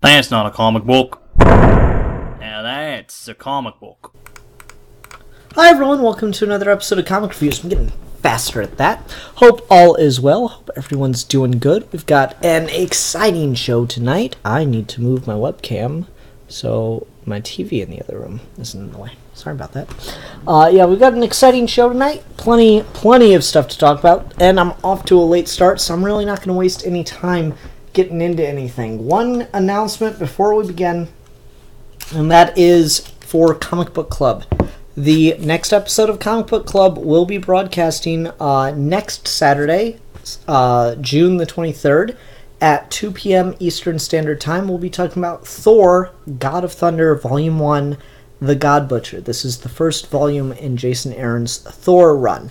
That's not a comic book. Now that's a comic book. Hi everyone, welcome to another episode of Comic Reviews. I'm getting faster at that. Hope all is well. Hope everyone's doing good. We've got an exciting show tonight. I need to move my webcam so my TV in the other room isn't in the way. Sorry about that. Yeah, we've got an exciting show tonight. Plenty of stuff to talk about. And I'm off to a late start, so I'm really not going to waste any time getting into anything. One announcement before we begin, and that is for Comic Book Club. The next episode of Comic Book Club will be broadcasting next Saturday, June the 23rd, at 2 p.m. Eastern Standard Time. We'll be talking about Thor, God of Thunder, Volume 1, The God Butcher. This is the first volume in Jason Aaron's Thor run.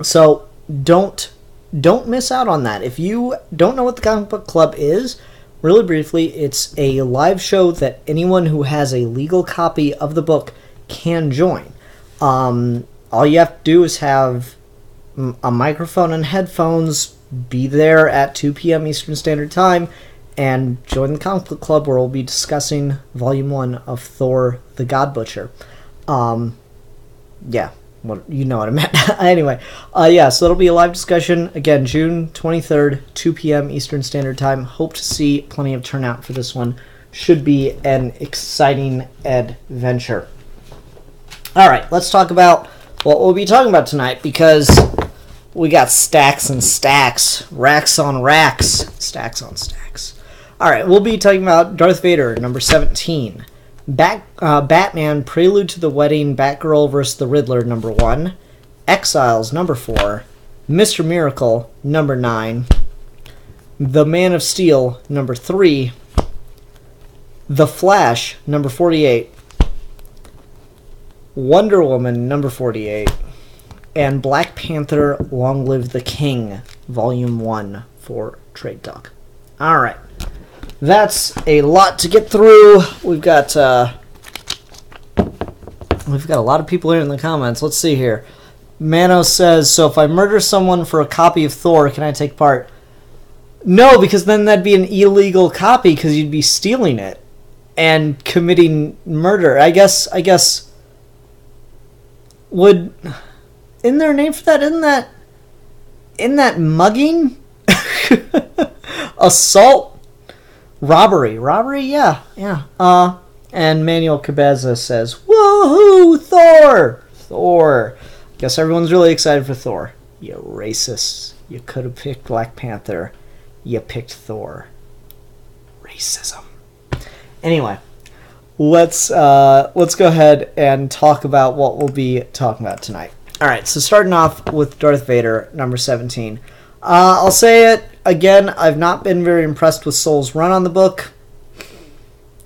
So don't miss out on that. If you don't know what the Comic Book Club is, really briefly, it's a live show that anyone who has a legal copy of the book can join. All you have to do is have a microphone and headphones, be there at 2 p.m. Eastern Standard Time, and join the Comic Book Club where we'll be discussing Volume 1 of Thor, the God Butcher. Yeah. Well, you know what I meant. Anyway, yeah, so it'll be a live discussion. Again, June 23rd, 2 p.m. Eastern Standard Time. Hope to see plenty of turnout for this one. Should be an exciting adventure. All right, let's talk about what we'll be talking about tonight, because we got stacks and stacks, racks on racks, stacks on stacks. All right, we'll be talking about Darth Vader, number 17. Batman, Prelude to the Wedding, Batgirl vs. the Riddler, number 1. Exiles, number 4. Mr. Miracle, number 9. The Man of Steel, number 3. The Flash, number 48. Wonder Woman, number 48. And Black Panther, Long Live the King, Volume 1 for Trade Talk. Alright. That's a lot to get through. We've got a lot of people here in the comments. Let's see here. Mano says, so if I murder someone for a copy of Thor, can I take part? No, because then that'd be an illegal copy, because you'd be stealing it and committing murder. I guess would... Isn't there a name for that? Isn't that mugging? Assault? Robbery, yeah. And Manuel Cabeza says, woohoo, Thor! Guess everyone's really excited for Thor. You racists. You could have picked Black Panther. You picked Thor. Racism. Anyway, let's go ahead and talk about what we'll be talking about tonight. Alright, so starting off with Darth Vader, number 17. I'll say it again, I've not been very impressed with Soule's run on the book.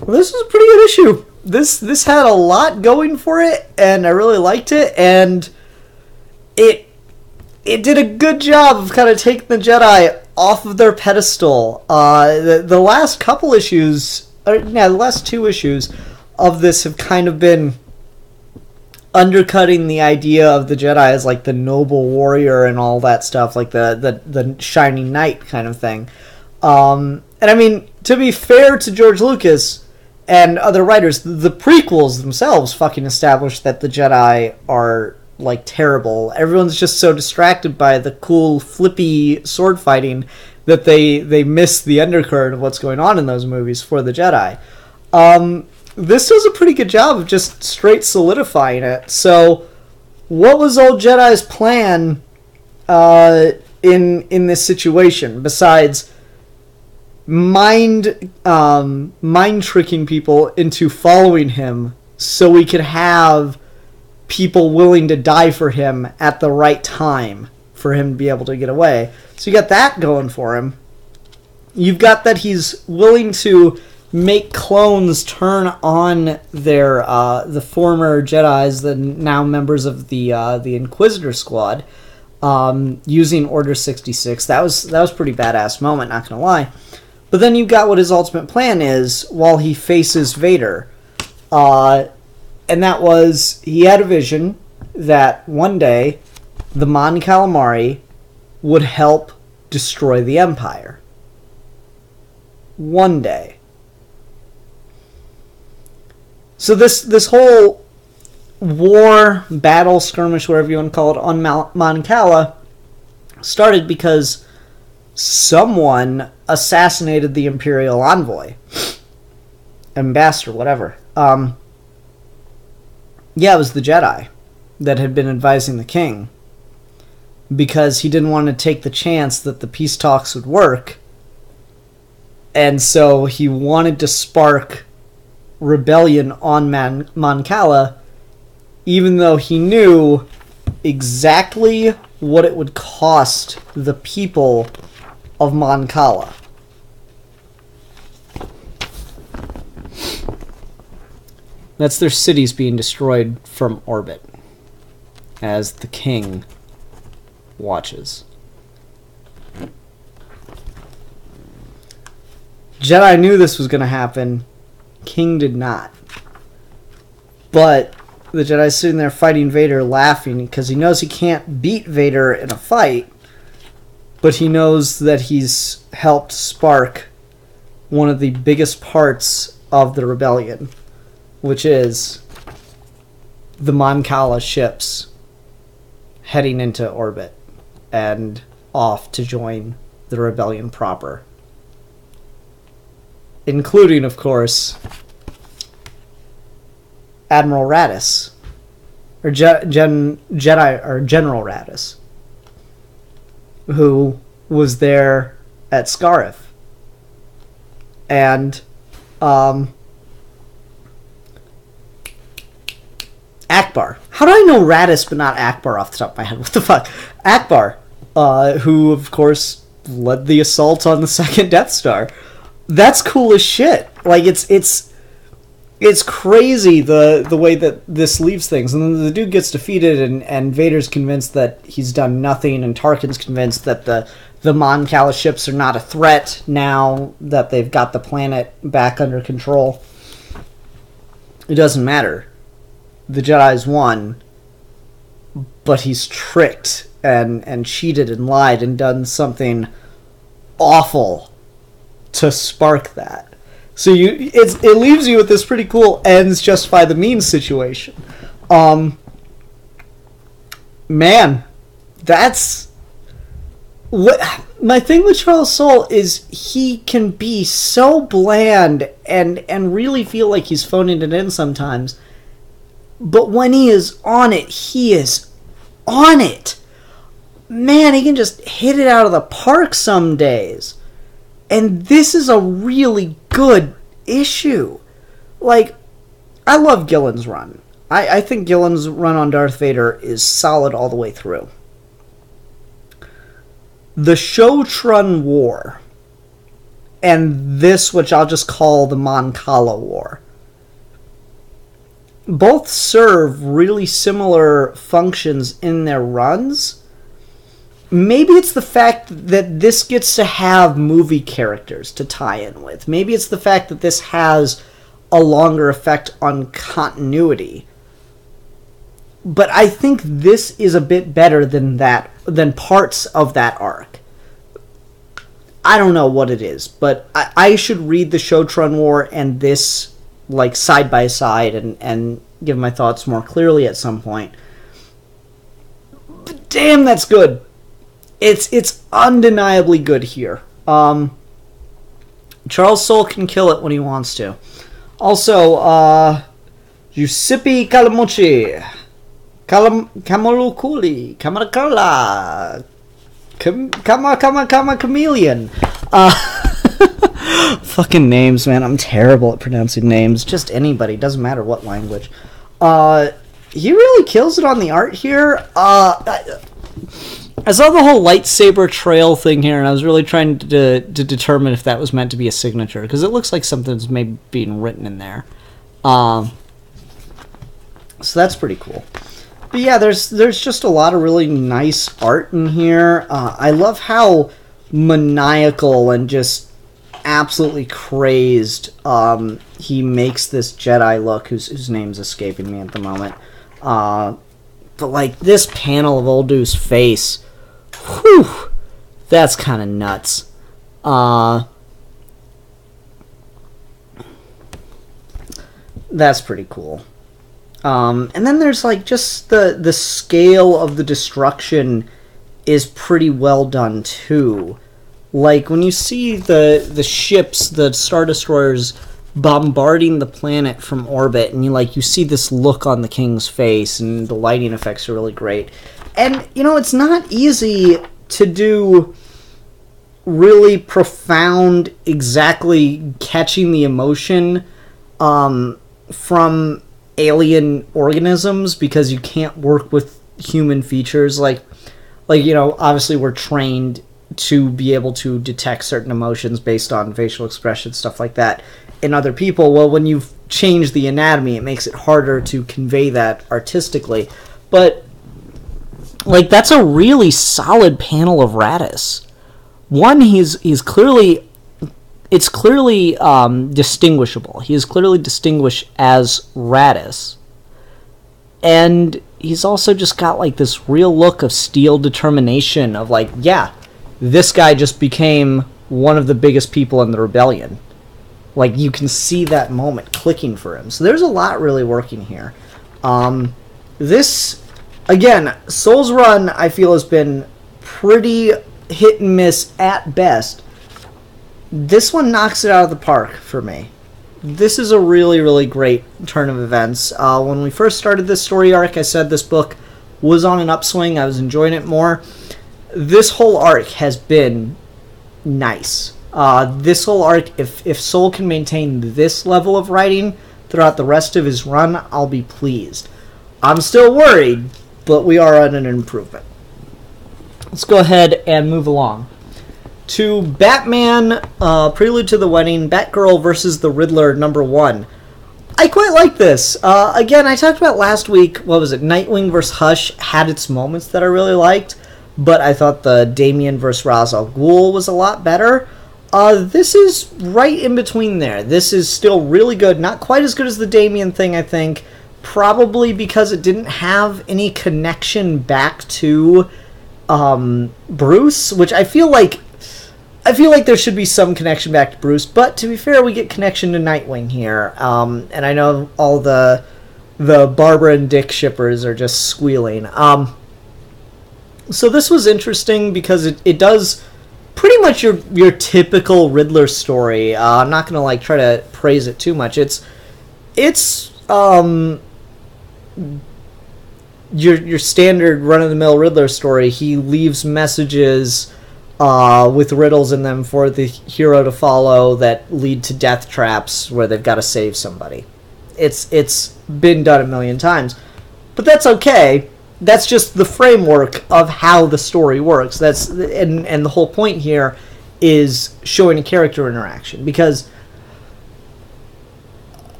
Well, this was a pretty good issue. This had a lot going for it, and I really liked it, and it did a good job of kind of taking the Jedi off of their pedestal. The last couple issues, the last 2 issues of this have kind of been undercutting the idea of the Jedi as like the noble warrior and all that stuff, like the shining knight kind of thing. And I mean, to be fair to George Lucas and other writers, the prequels themselves fucking established that the Jedi are like terrible. Everyone's just so distracted by the cool flippy sword fighting that they miss the undercurrent of what's going on in those movies for the Jedi. This does a pretty good job of just straight solidifying it. So, what was old Jedi's plan in this situation, besides mind tricking people into following him so we could have people willing to die for him at the right time for him to be able to get away? So you got that going for him. You've got that he's willing to make clones turn on their the former Jedis, the now members of the Inquisitor Squad, using Order 66. That was pretty badass moment, not gonna lie. But then you've got what his ultimate plan is while he faces Vader, and that was he had a vision that one day the Mon Calamari, 'Mon Calamari, would help destroy the Empire. One day. So this whole war, battle, skirmish, whatever you want to call it, on Mon Cala started because someone assassinated the Imperial envoy. Ambassador, whatever. Yeah, it was the Jedi that had been advising the king because he didn't want to take the chance that the peace talks would work. And so he wanted to spark rebellion on Mon Cala, even though he knew exactly what it would cost the people of Mon Cala. That's their cities being destroyed from orbit as the king watches. Jedi knew this was going to happen. King did not. But the Jedi's sitting there fighting Vader, laughing because he knows he can't beat Vader in a fight, but he knows that he's helped spark one of the biggest parts of the rebellion, which is the Mon Cala ships heading into orbit and off to join the rebellion proper. Including, of course, Admiral Raddus, or Jedi, or General Raddus, who was there at Scarif, and Akbar. How do I know Raddus but not Akbar off the top of my head? What the fuck? Akbar, who of course led the assault on the second Death Star. That's cool as shit. Like it's crazy the way that this leaves things. And then the dude gets defeated, and Vader's convinced that he's done nothing, and Tarkin's convinced that the Mon Cala ships are not a threat now that they've got the planet back under control. It doesn't matter. The Jedi's won, but he's tricked and cheated and lied and done something awful to spark that. So it leaves you with this pretty cool ends justify the means situation. Man, that's what my thing with Charles Soule is. He can be so bland and really feel like he's phoning it in sometimes. But when he is on it, he is on it. Man, he can just hit it out of the park some days. And this is a really good issue. Like, I love Gillen's run. I think Gillen's run on Darth Vader is solid all the way through. The Shotrun War, and this, which I'll just call the Mon Cala War, both serve really similar functions in their runs. Maybe it's the fact that this gets to have movie characters to tie in with. Maybe it's the fact that this has a longer effect on continuity. But I think this is a bit better than parts of that arc. I don't know what it is, but I should read the Shotrun War and this like side by side and give my thoughts more clearly at some point. But damn, that's good. It's undeniably good here. Charles Soule can kill it when he wants to. Also, Giuseppe Camuncoli, Camuncoli, Chameleon. Fucking names, man. I'm terrible at pronouncing names. Just anybody. Doesn't matter what language. He really kills it on the art here. I saw the whole lightsaber trail thing here, and I was really trying to determine if that was meant to be a signature, because it looks like something's maybe being written in there. So that's pretty cool. But yeah, there's just a lot of really nice art in here. I love how maniacal and just absolutely crazed he makes this Jedi look, whose name's escaping me at the moment. But like this panel of Oldu's face, whew, that's kind of nuts. That's pretty cool. And then there's like just the scale of the destruction is pretty well done too. Like when you see the ships, the Star Destroyers bombarding the planet from orbit, and you see this look on the King's face, and the lighting effects are really great. And it's not easy to do really profound, exactly catching the emotion from alien organisms, because you can't work with human features. Like obviously we're trained to be able to detect certain emotions based on facial expression, stuff like that, in other people. Well, when you've changed the anatomy, it makes it harder to convey that artistically. But that's a really solid panel of Radis. One, he's clearly, it's clearly distinguishable. He is clearly distinguished as Radis. And he's also just got this real look of steel determination of yeah, this guy just became one of the biggest people in the rebellion. You can see that moment clicking for him. So there's a lot really working here. This, again, Soule's run, I feel, has been pretty hit and miss at best. This one knocks it out of the park for me. This is a really, really great turn of events. When we first started this story arc, I said this book was on an upswing. I was enjoying it more. This whole arc has been nice. This whole arc, if Soule can maintain this level of writing throughout the rest of his run, I'll be pleased. I'm still worried, but we are on an improvement. Let's go ahead and move along to Batman, Prelude to the Wedding, Batgirl versus the Riddler, #1. I quite like this. Again, I talked about last week, what was it, Nightwing vs. Hush had its moments that I really liked, but I thought the Damian vs. Ra's al Ghul was a lot better. This is right in between there. This is still really good. Not quite as good as the Damian thing, I think. Probably because it didn't have any connection back to Bruce, which I feel like there should be some connection back to Bruce. But to be fair, we get connection to Nightwing here. And I know all the Barbara and Dick shippers are just squealing. So this was interesting because it does pretty much your typical Riddler story. I'm not gonna try to praise it too much. It's your standard run-of-the-mill Riddler story. He leaves messages with riddles in them for the hero to follow that lead to death traps where they've got to save somebody. It's been done a million times, but that's okay. That's just the framework of how the story works. And the whole point here is showing a character interaction, because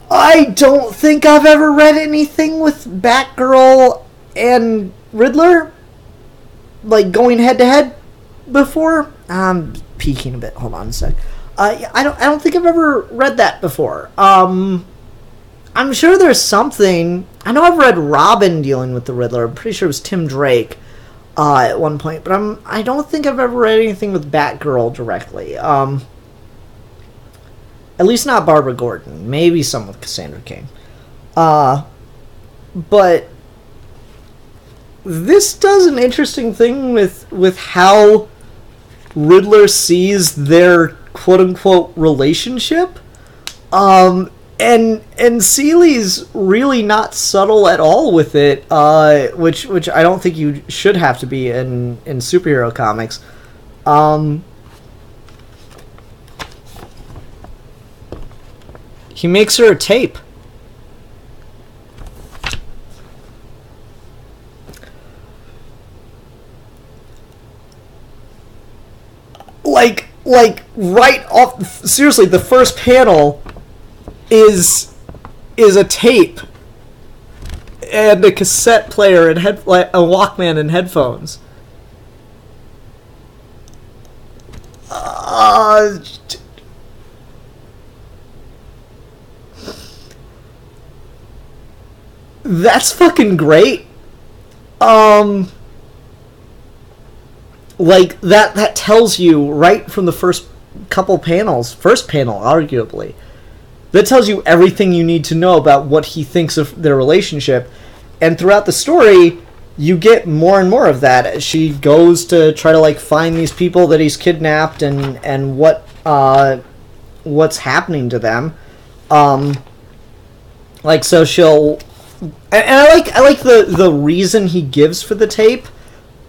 I don't think I've ever read anything with Batgirl and Riddler going head to head before. I'm peeking a bit. Hold on a sec. I don't think I've ever read that before. I'm sure there's something. I know I've read Robin dealing with the Riddler. I'm pretty sure it was Tim Drake at one point, but I don't think I've ever read anything with Batgirl directly. At least not Barbara Gordon. Maybe some with Cassandra Cain. But this does an interesting thing with how Riddler sees their quote-unquote relationship. And Seeley's really not subtle at all with it, which I don't think you should have to be in superhero comics. He makes her a tape. Like right off, seriously, the first panel is a tape and a cassette player and a Walkman and headphones. That's fucking great. Like that tells you right from the first couple panels, first panel arguably, That tells you everything you need to know about what he thinks of their relationship. And throughout the story, you get more and more of that as she goes to try to like find these people that he's kidnapped and what's happening to them. Like, so she'll... And I like the reason he gives for the tape,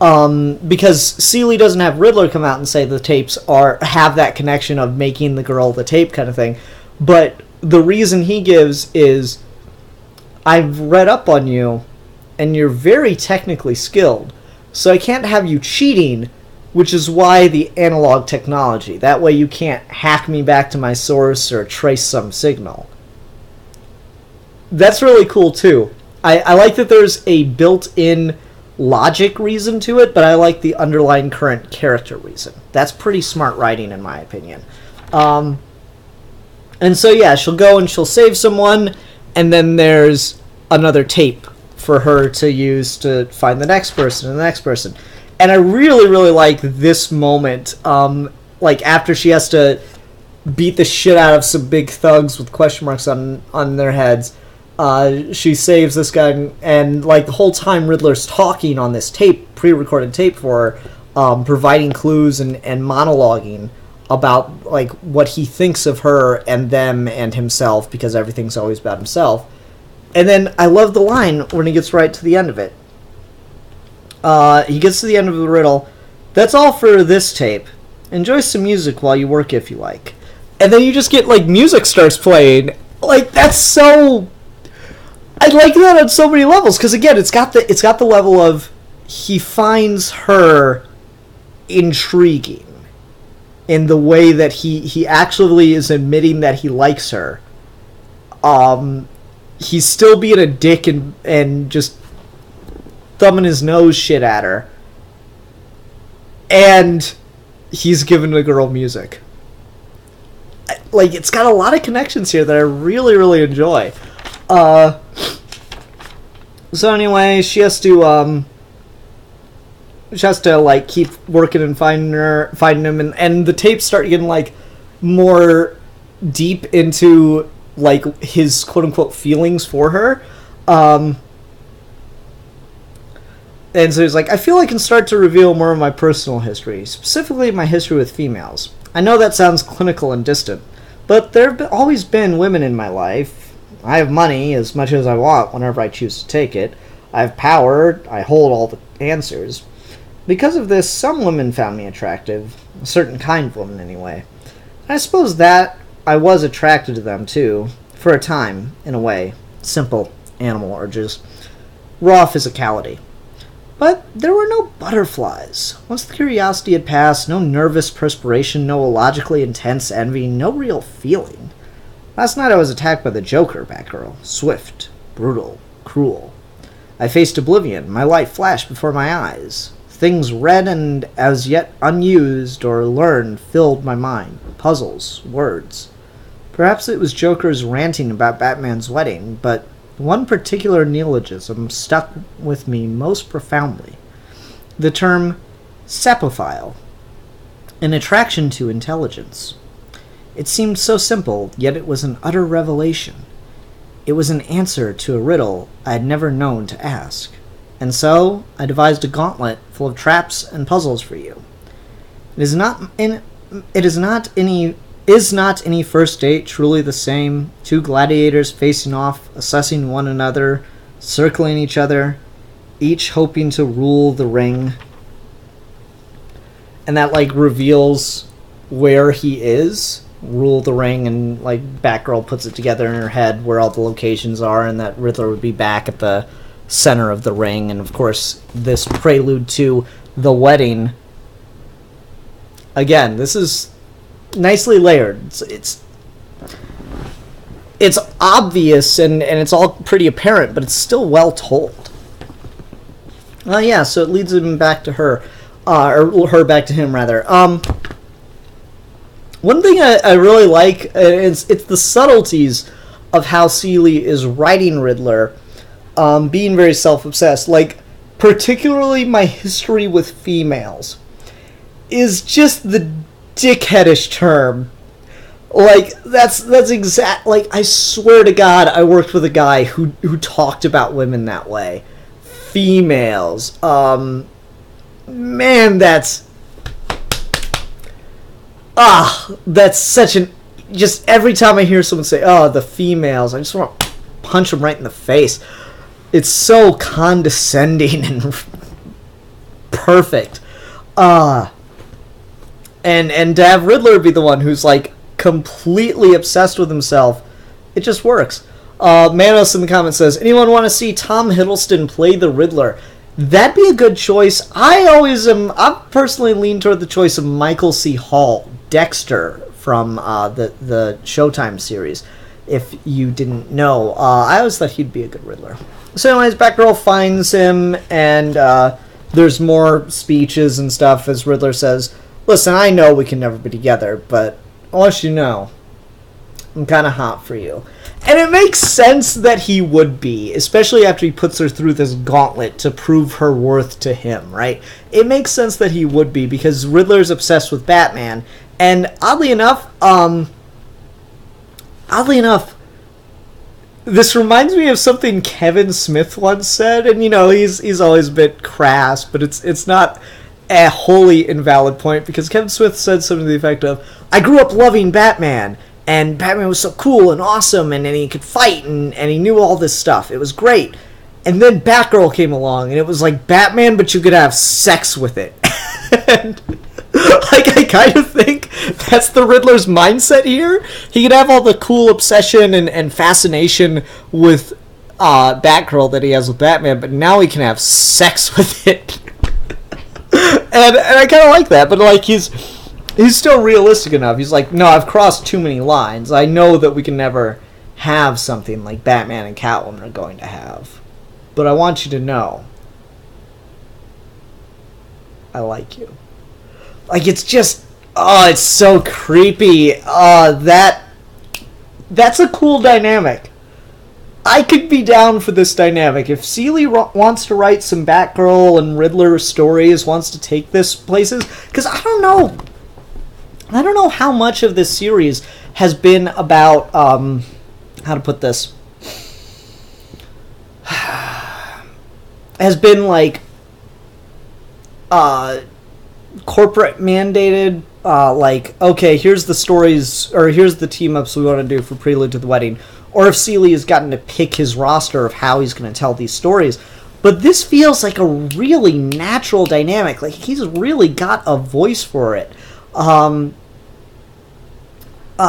because Seeley doesn't have Riddler come out and say the tapes have that connection of making the girl the tape kind of thing. But the reason he gives is, I've read up on you, and you're very technically skilled, so I can't have you cheating, which is why the analog technology. That way you can't hack me back to my source or trace some signal. That's really cool, too. I like that there's a built-in logic reason to it, but I like the underlying current character reason. That's pretty smart writing, in my opinion. And so, yeah, she'll go and she'll save someone, and then there's another tape for her to use to find the next person and the next person. And I really, really like this moment, like, after she has to beat the shit out of some big thugs with question marks on their heads. She saves this guy, and like the whole time Riddler's talking on this tape, pre-recorded tape for her, providing clues and monologuing about like what he thinks of her and them and himself, because everything's always about himself. And then I love the line when he gets right to the end of it. He gets to the end of the riddle. That's all for this tape. Enjoy some music while you work if you like. And then you just get like music starts playing. Like, that's so... I like that on so many levels, because again, it's got the level of he finds her intriguing in the way that he actually is admitting that he likes her. He's still being a dick and just thumbing his nose shit at her, and he's giving the girl music. Like, it's got a lot of connections here that I really, really enjoy. So anyway, she has to like keep working and finding him, and the tapes start getting like more deep into like his quote unquote feelings for her. And so he's like, I feel I can start to reveal more of my personal history, specifically my history with females. I know that sounds clinical and distant, but there have always been women in my life. I have money as much as I want whenever I choose to take it. I have power. I hold all the answers. Because of this, some women found me attractive. A certain kind of woman, anyway. And I suppose that I was attracted to them, too. For a time, in a way. Simple animal urges. Raw physicality. But there were no butterflies. Once the curiosity had passed, no nervous perspiration, no illogically intense envy, no real feeling. Last night I was attacked by the Joker, Batgirl. Swift, brutal, cruel. I faced oblivion. My life flashed before my eyes. Things read and as yet unused or learned filled my mind. Puzzles, words. Perhaps it was Joker's ranting about Batman's wedding, but one particular neologism stuck with me most profoundly. The term sapophile, an attraction to intelligence. It seemed so simple, yet it was an utter revelation. It was an answer to a riddle I had never known to ask. And so, I devised a gauntlet full of traps and puzzles for you. Is not any first date truly the same? Two gladiators facing off, assessing one another, circling each other, each hoping to rule the ring. And that, like, reveals where he is. Rule the ring, and like Batgirl puts it together in her head where all the locations are, and that Riddler would be back at the center of the ring. And of course, this prelude to the wedding. Again, this is nicely layered. It's obvious and it's all pretty apparent, but it's still well told. Yeah, so it leads him back to her, or her back to him rather. One thing I really like is it's the subtleties of how Seeley is writing Riddler, being very self-obsessed. Like, particularly my history with females is just the dickheadish term. Like, that's exact. Like, I swear to God, I worked with a guy who talked about women that way. Females. Man, that's such an... Just every time I hear someone say, oh, the females, I just want to punch them right in the face. It's so condescending and perfect. And to have Riddler be the one who's, like, completely obsessed with himself, it just works. Manos in the comments says, anyone want to see Tom Hiddleston play the Riddler? That'd be a good choice. I personally lean toward the choice of Michael C. Hall, Dexter, from the Showtime series. If you didn't know, I always thought he'd be a good Riddler. So anyways, Batgirl finds him, and there's more speeches and stuff as Riddler says, listen, I know we can never be together, but I want you to know, I'm kind of hot for you. And it makes sense that he would be, especially after he puts her through this gauntlet to prove her worth to him, right? It makes sense that he would be, because Riddler's obsessed with Batman, and oddly enough, this reminds me of something Kevin Smith once said, and he's always a bit crass, but it's not a wholly invalid point, because Kevin Smith said something to the effect of, I grew up loving Batman, and Batman was so cool and awesome, and he could fight, and he knew all this stuff. It was great. And then Batgirl came along, and it was like Batman, but you could have sex with it. And I kind of think that's the Riddler's mindset here. He could have all the cool obsession and fascination with Batgirl that he has with Batman, but now he can have sex with it. and I kind of like that, but like he's still realistic enough. He's like, no, I've crossed too many lines. I know that we can never have something like Batman and Catwoman are going to have. But I want you to know, I like you. Like, it's just, it's so creepy. That's a cool dynamic. I could be down for this dynamic. If Seeley wants to write some Batgirl and Riddler stories, wants to take this places, because I don't know how much of this series has been about, how to put this, has been like, corporate mandated, like, okay, here's the stories, or here's the team-ups we want to do for Prelude to the Wedding, or if Seeley has gotten to pick his roster of how he's going to tell these stories. But this feels like a really natural dynamic. Like, he's really got a voice for it.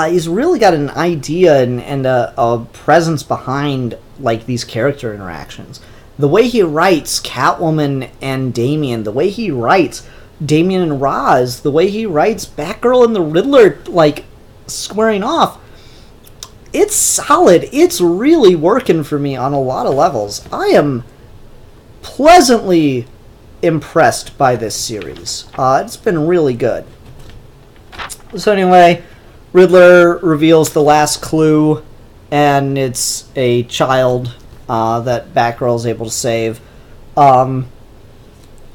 He's really got an idea and a presence behind, like, these character interactions. The way he writes Catwoman and Damian, the way he writes Damian and Ra's, the way he writes Batgirl and the Riddler, like, squaring off, it's solid. It's really working for me on a lot of levels. I am pleasantly impressed by this series. It's been really good. So anyway, Riddler reveals the last clue, and it's a child that Batgirl is able to save. And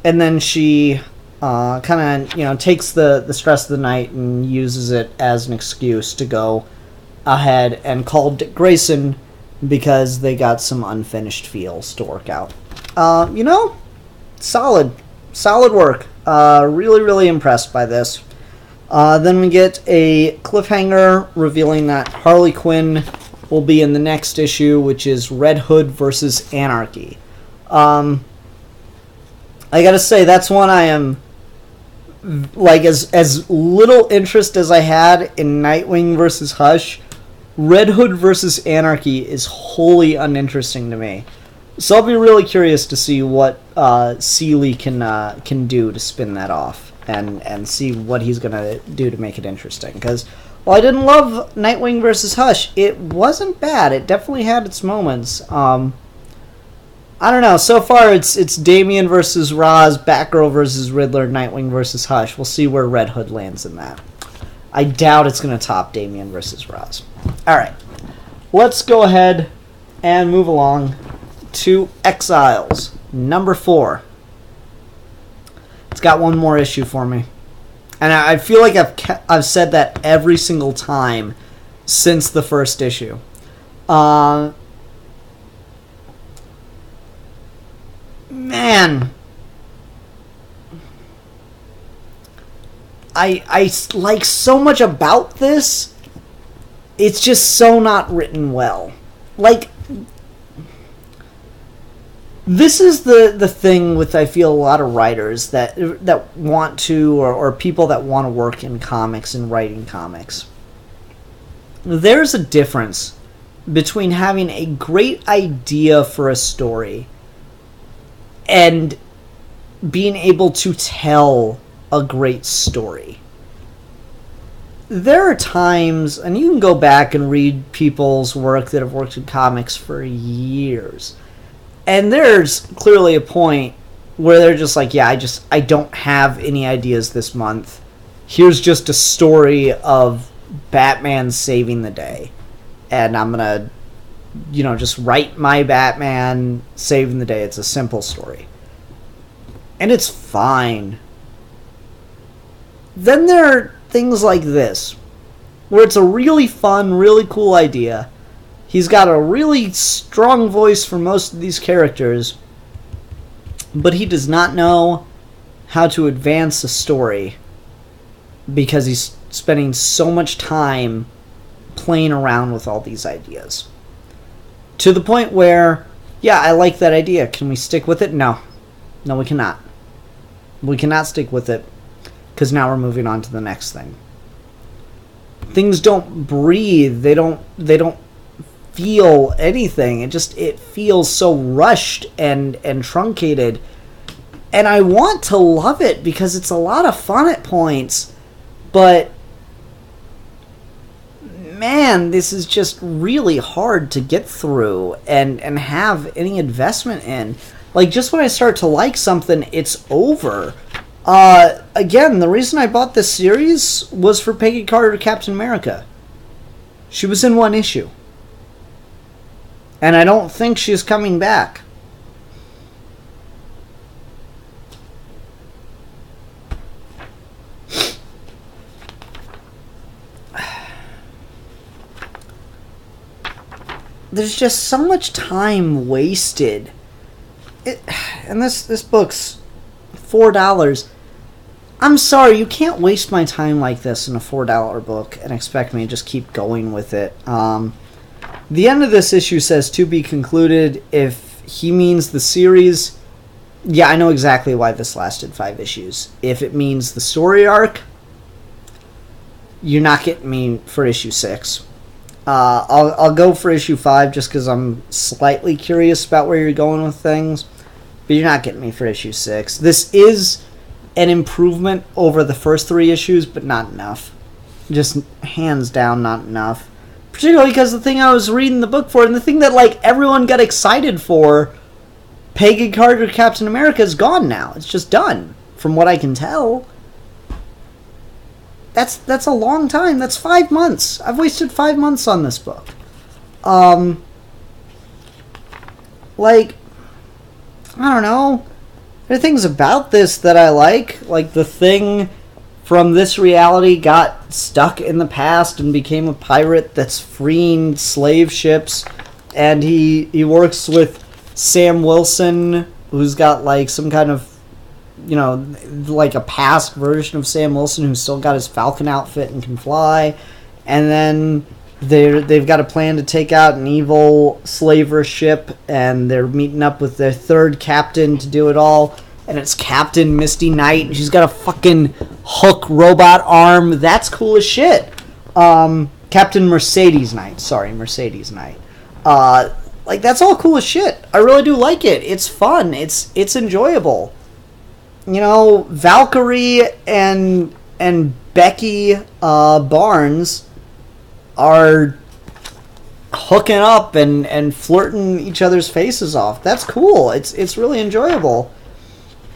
then she kind of, takes the stress of the night and uses it as an excuse to go ahead and call Dick Grayson because they got some unfinished feels to work out. Solid work. Really, really impressed by this. Then we get a cliffhanger revealing that Harley Quinn will be in the next issue, which is Red Hood versus Anarchy. I gotta say, that's one I am, like, as little interest as I had in Nightwing versus Hush, Red Hood versus Anarchy is wholly uninteresting to me. So I'll be really curious to see what Seeley can do to spin that off and see what he's going to do to make it interesting. Because while I didn't love Nightwing versus Hush, it wasn't bad. It definitely had its moments. I don't know. So far, it's Damian versus Ra's, Batgirl versus Riddler, Nightwing versus Hush. We'll see where Red Hood lands in that. I doubt it's going to top Damian versus Ra's. Alright. Let's go ahead and move along to Exiles, number 4. It's got one more issue for me. And I feel like I've said that every single time since the first issue. Man, I like so much about this. It's just so not written well. Like, this is the thing with, I feel, a lot of writers that want to, or people that want to work in comics and writing comics. There's a difference between having a great idea for a story and being able to tell a great story. There are times, and you can go back and read people's work that have worked in comics for years, and there's clearly a point where they're just like, yeah, I don't have any ideas this month. Here's just a story of Batman saving the day, and I'm gonna, just write my Batman saving the day. It's a simple story, and it's fine. Then there are things like this, where it's a really fun, really cool idea. He's got a really strong voice for most of these characters, but he does not know how to advance a story because he's spending so much time playing around with all these ideas. To the point where, yeah, I like that idea. Can we stick with it? No. No, we cannot. We cannot stick with it, because now we're moving on to the next thing. Things don't breathe. They don't feel anything. It feels so rushed and truncated. And I want to love it because it's a lot of fun at points, but man, this is just really hard to get through and have any investment in. Like, just when I start to like something, it's over. Again, the reason I bought this series was for Peggy Carter Captain America. She was in one issue. And I don't think she's coming back. There's just so much time wasted. And this book's $4. I'm sorry, you can't waste my time like this in a $4 book and expect me to just keep going with it. The end of this issue says to be concluded. If he means the series, yeah, I know exactly why this lasted 5 issues. If it means the story arc, you're not getting me for issue 6. I'll go for issue 5 just because I'm slightly curious about where you're going with things, but you're not getting me for issue 6. This is an improvement over the first 3 issues, but not enough. Just hands down not enough. Particularly because the thing I was reading the book for, and the thing that everyone got excited for, Peggy Carter Captain America, is gone now. It's just done, from what I can tell. That's a long time. That's 5 months. I've wasted 5 months on this book. I don't know. There are things about this that I like. Like the Thing from this reality got stuck in the past and became a pirate that's freeing slave ships. And he works with Sam Wilson, who's got some kind of, a past version of Sam Wilson who's still got his Falcon outfit and can fly. And then they've got a plan to take out an evil slaver ship, and they're meeting up with their third captain to do it all. And it's Captain Misty Knight, and she's got a fucking hook robot arm. That's cool as shit. Captain Mercedes Knight. Sorry, Mercedes Knight. That's all cool as shit. I really do like it. It's fun. It's enjoyable. Valkyrie and Becky Barnes are hooking up and flirting each other's faces off. That's cool. It's really enjoyable.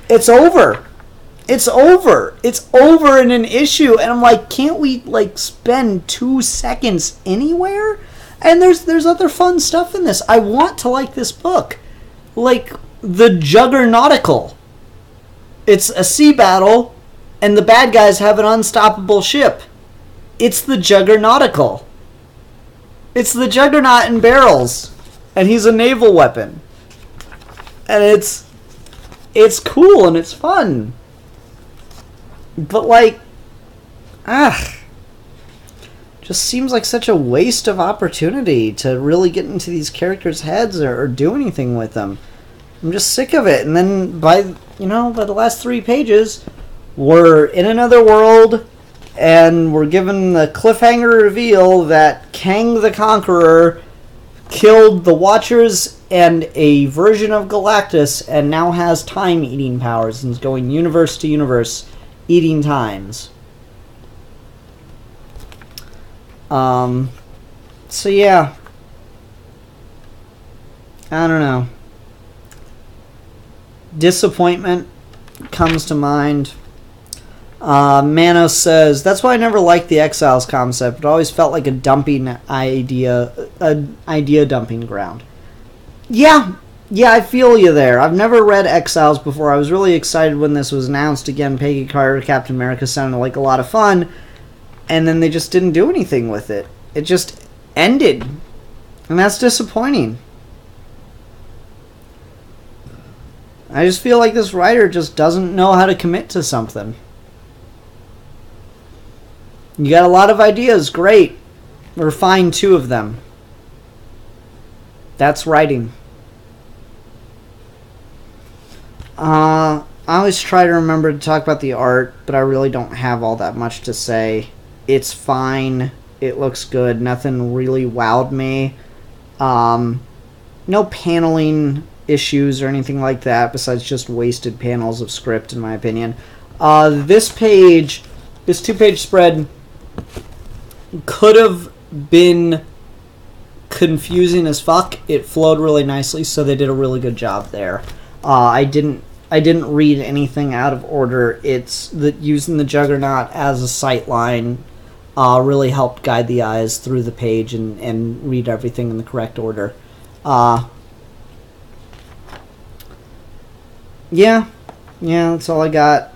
It's over. It's over. It's over in an issue, and I'm like, can't we spend 2 seconds anywhere? And there's other fun stuff in this. I want to like this book, like the Juggernautical. It's a sea battle And the bad guys have an unstoppable ship. It's the Juggernautical. It's the Juggernaut in barrels. And he's a naval weapon. And it's cool and it's fun. But like, just seems like such a waste of opportunity to really get into these characters' heads or do anything with them. I'm just sick of it. And then by the last 3 pages, we're in another world, and we're given the cliffhanger reveal that Kang the Conqueror killed the Watchers and a version of Galactus, and now has time-eating powers, and is going universe to universe, eating times. So yeah. I don't know. Disappointment comes to mind. Manos says, that's why I never liked the Exiles concept. It always felt like an idea dumping ground. Yeah, I feel you there. I've never read Exiles before. I was really excited when this was announced. Again, Peggy Carter, Captain America sounded like a lot of fun. And then they just didn't do anything with it. It just ended. And that's disappointing. I just feel like this writer just doesn't know how to commit to something. You got a lot of ideas, great. Refine 2 of them. That's writing. I always try to remember to talk about the art, but I really don't have all that much to say. It's fine. It looks good. Nothing really wowed me. No paneling issues or anything like that, besides just wasted panels of script, in my opinion. This 2-page spread could have been confusing as fuck. It flowed really nicely, so they did a really good job there. I didn't read anything out of order. It's that using the Juggernaut as a sightline really helped guide the eyes through the page and read everything in the correct order. Yeah, that's all I got.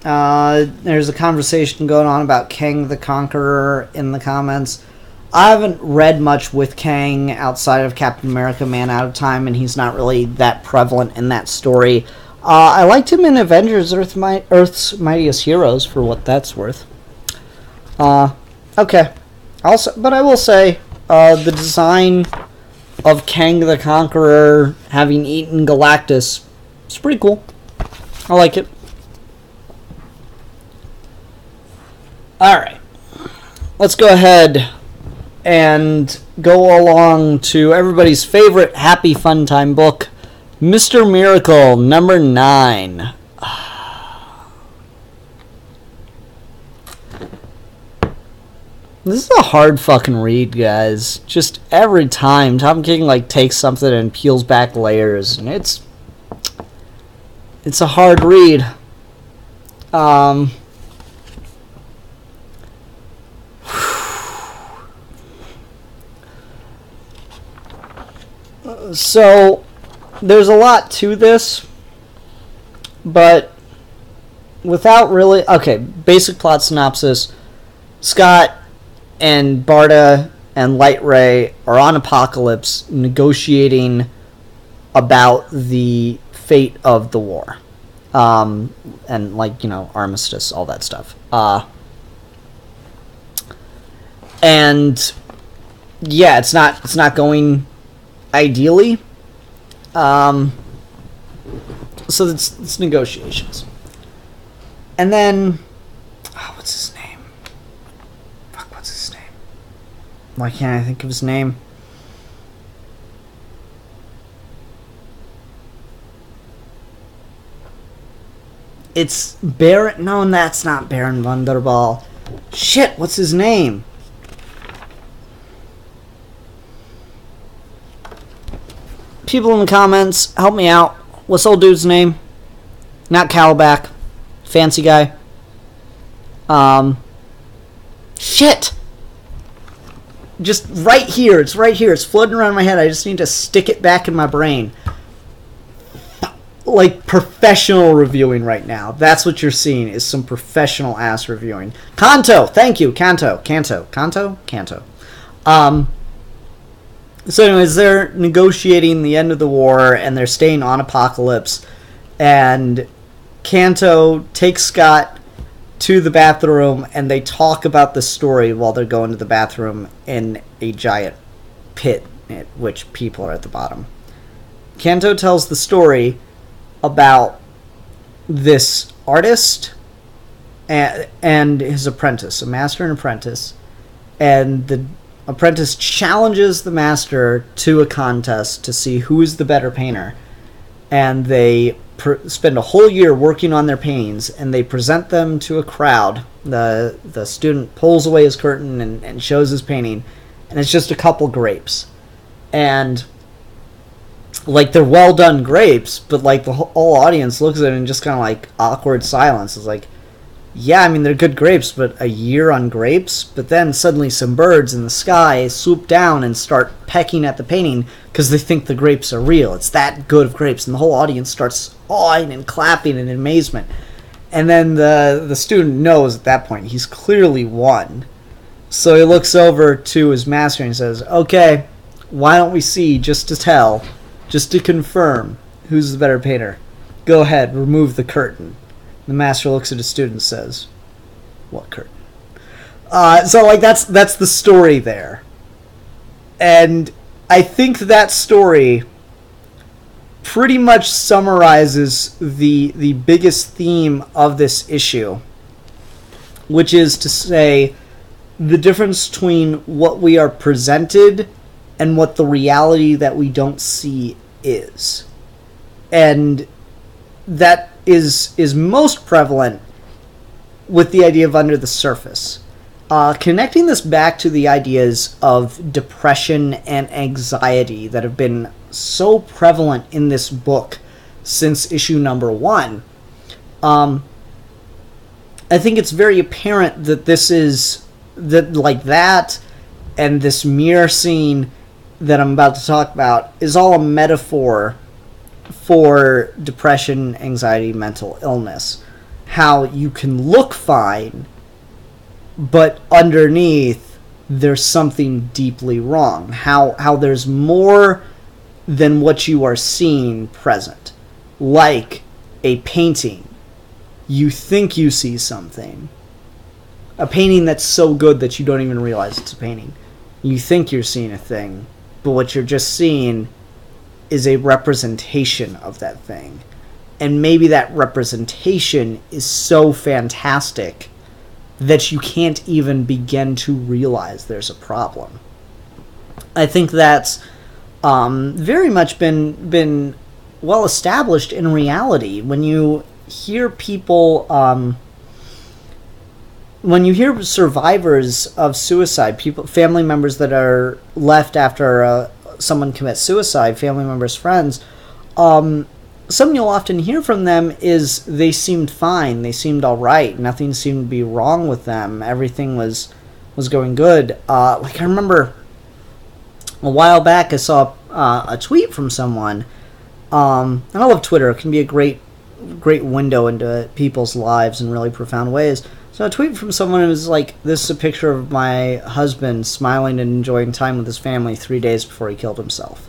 There's a conversation going on about Kang the Conqueror in the comments. I haven't read much with Kang outside of Captain America Man Out of Time, and he's not really that prevalent in that story. I liked him in Avengers Earth's Mightiest Heroes, for what that's worth. Okay. But I will say, the design of Kang the Conqueror having eaten Galactus is pretty cool. I like it. Alright. Let's go ahead and go along to everybody's favorite happy fun time book, Mr. Miracle number 9. This is a hard fucking read, guys. Just every time Tom King takes something and peels back layers, and it's a hard read. So there's a lot to this, but without really... Okay, basic plot synopsis. Scott and Barda and Light Ray are on Apocalypse negotiating about the fate of the war. And armistice, all that stuff. And yeah, it's not going ideally. So it's negotiations. And then what's his name? What's his name? Why can't I think of his name? It's Baron... No, that's not Baron Wunderbaum. Shit, what's his name? People in the comments, help me out. What's old dude's name? Not Calabac. Fancy guy. Shit! Just right here. It's right here. It's floating around my head. I just need to stick it back in my brain. like professional reviewing right now. That's what you're seeing, is some professional ass reviewing. Kanto, thank you, Kanto. So anyways, they're negotiating the end of the war, and they're staying on Apocalypse, and Kanto takes Scott to the bathroom, and they talk about the story while they're going to the bathroom in a giant pit, in which people are at the bottom. Kanto tells the story about this artist and his apprentice, a master and apprentice, and the apprentice challenges the master to a contest to see who is the better painter, and they spend a whole year working on their paintings, and they present them to a crowd. The student pulls away his curtain and shows his painting, and it's just a couple grapes, and like, they're well done grapes, but like the whole audience looks at it in just kind of like awkward silence. It's like, yeah, I mean, they're good grapes, but a year on grapes? But then suddenly some birds in the sky swoop down and start pecking at the painting because they think the grapes are real. It's that good of grapes, and the whole audience starts awing and clapping in amazement. And then the student knows at that point he's clearly won. So he looks over to his master and says, okay, why don't we see, just to confirm who's the better painter. Go ahead, remove the curtain. The master looks at his student and says, what curtain? So like that's the story there. And I think that story pretty much summarizes the biggest theme of this issue, which is to say the difference between what we are presented and what the reality that we don't see is. And that is most prevalent with the idea of under the surface. Connecting this back to the ideas of depression and anxiety that have been so prevalent in this book since issue number 1, I think it's very apparent that that and this mirror scene that I'm about to talk about is all a metaphor for depression, anxiety, mental illness. How you can look fine, but underneath there's something deeply wrong. How there's more than what you are seeing present. Like a painting. You think you see something. A painting that's so good that you don't even realize it's a painting. You think you're seeing a thing, but what you're just seeing is a representation of that thing. And maybe that representation is so fantastic that you can't even begin to realize there's a problem. I think that's very much been well established in reality. When you hear people, when you hear survivors of suicide, family members that are left after someone commits suicide, family members, friends, something you'll often hear from them is they seemed fine, they seemed alright, nothing seemed to be wrong with them, everything was going good. Like I remember a while back I saw a tweet from someone, and I love Twitter, it can be a great window into people's lives in really profound ways. So a tweet from someone was like, this is a picture of my husband smiling and enjoying time with his family 3 days before he killed himself.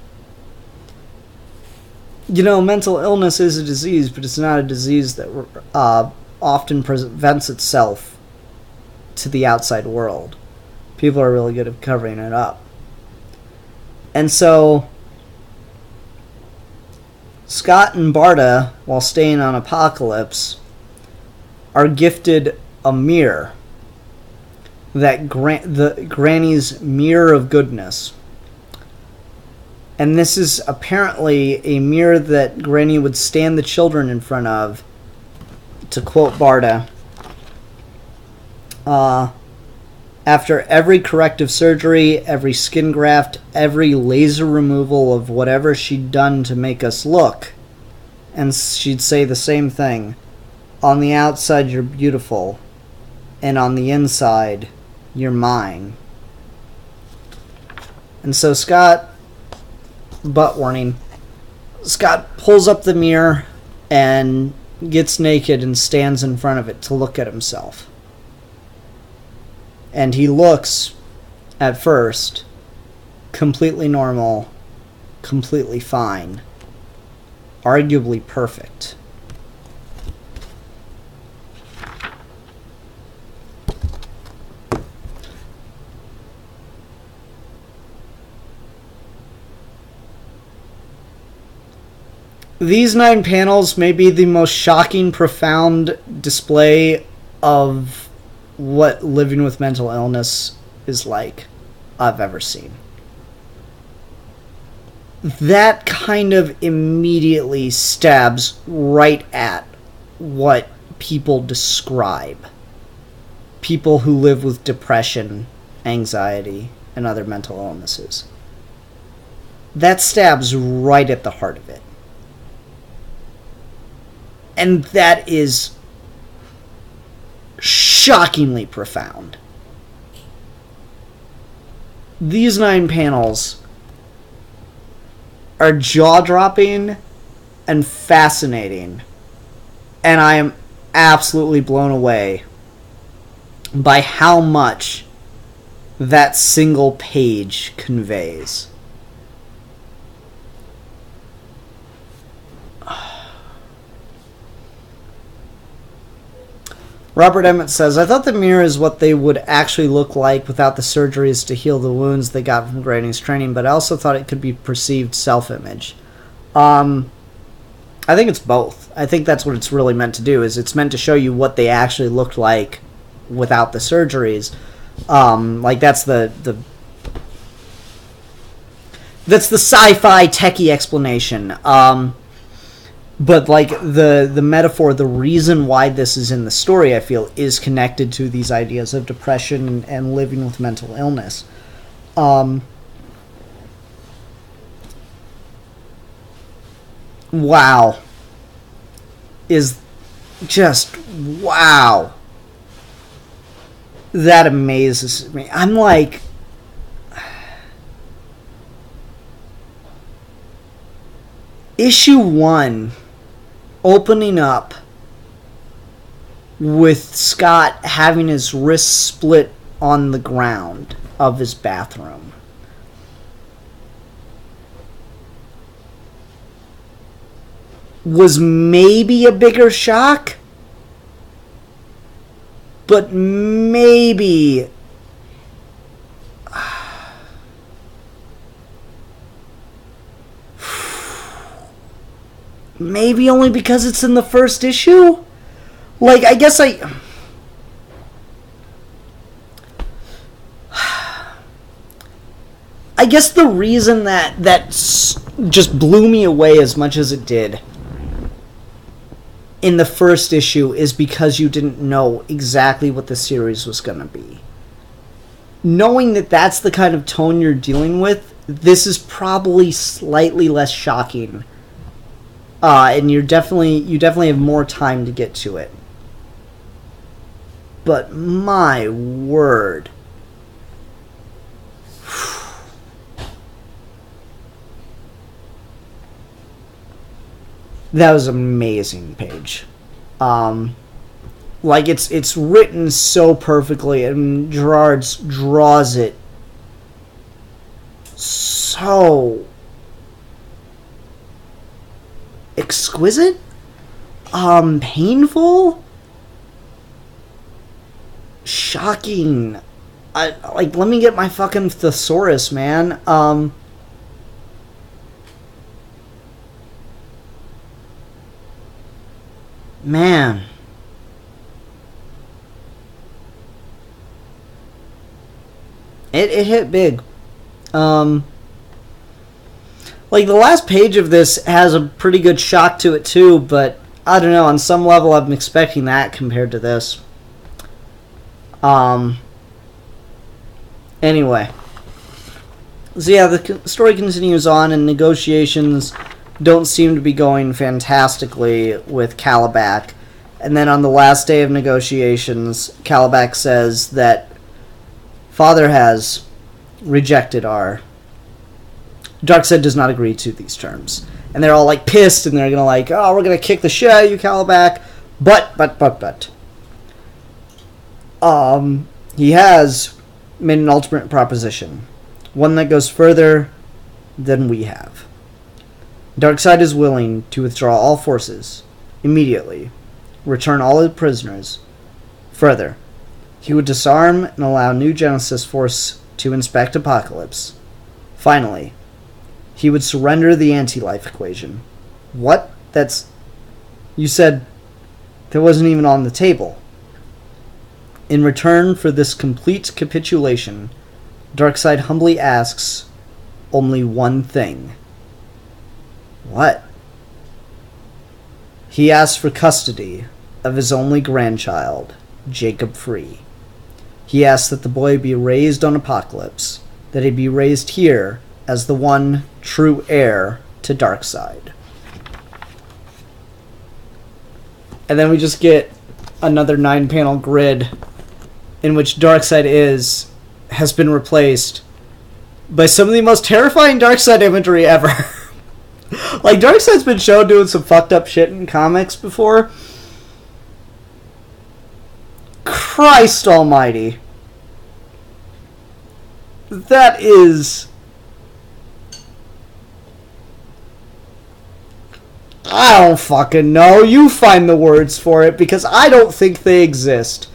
You know, mental illness is a disease, but it's not a disease that often presents itself to the outside world. People are really good at covering it up. And so Scott and Barda, while staying on Apocalypse, are gifted a mirror, that the Granny's mirror of goodness. And this is apparently a mirror that Granny would stand the children in front of, to quote Barda, after every corrective surgery, every skin graft, every laser removal of whatever she'd done to make us look. And she'd say the same thing. On the outside, you're beautiful. And on the inside, you're mine. And so Scott, butt warning, Scott pulls up the mirror and gets naked and stands in front of it to look at himself. And he looks, at first, completely normal, completely fine, arguably perfect. These 9 panels may be the most shocking, profound display of what living with mental illness is like I've ever seen. That kind of immediately stabs right at what people describe. People who live with depression, anxiety, and other mental illnesses. That stabs right at the heart of it. And that is shockingly profound. These 9 panels are jaw-dropping and fascinating, and I am absolutely blown away by how much that single page conveys. Robert Emmett says, I thought the mirror is what they would actually look like without the surgeries to heal the wounds they got from Granny's training, but I also thought it could be perceived self-image. I think it's both. I think that's what it's really meant to do, is it's meant to show you what they actually looked like without the surgeries. Like, that's the sci-fi techie explanation. But, like, the metaphor, the reason why this is in the story, I feel, is connected to these ideas of depression and living with mental illness. Wow. Is just, wow. That amazes me. I'm like... Issue 1... opening up with Scott having his wrists split on the ground of his bathroom. Was maybe a bigger shock, but maybe maybe only because it's in the first issue? Like, I guess I guess the reason that just blew me away as much as it did in the first issue is because you didn't know exactly what the series was going to be. Knowing that that's the kind of tone you're dealing with, this is probably slightly less shocking. And you definitely have more time to get to it. But my word. That was an amazing page. Like, it's written so perfectly, and Gerads draws it so exquisite, painful, shocking. Let me get my fucking thesaurus, man. Man. It hit big. Like, the last page of this has a pretty good shock to it, too, but I don't know, on some level I'm expecting that compared to this. Anyway. So yeah, the story continues on, and negotiations don't seem to be going fantastically with Kalibak. And then on the last day of negotiations, Kalibak says that Father has rejected our Darkseid does not agree to these terms. And they're all, like, pissed, and they're gonna, like, oh, we're gonna kick the shit out of you, Calabac. But. He has made an ultimate proposition. One that goes further than we have. Darkseid is willing to withdraw all forces, immediately, return all his prisoners. Further, he would disarm and allow New Genesis Force to inspect Apocalypse. Finally, he would surrender the anti-life equation. What? You said that wasn't even on the table. In return for this complete capitulation, Darkseid humbly asks only one thing. What? He asks for custody of his only grandchild, Jacob Free. He asks that the boy be raised on Apocalypse, that he be raised here as the one true heir to Darkseid. And then we just get another 9-panel grid in which Darkseid has been replaced by some of the most terrifying Darkseid imagery ever. Like, Darkseid's been shown doing some fucked up shit in comics before. Christ almighty. That is... I don't fucking know. You find the words for it, because I don't think they exist.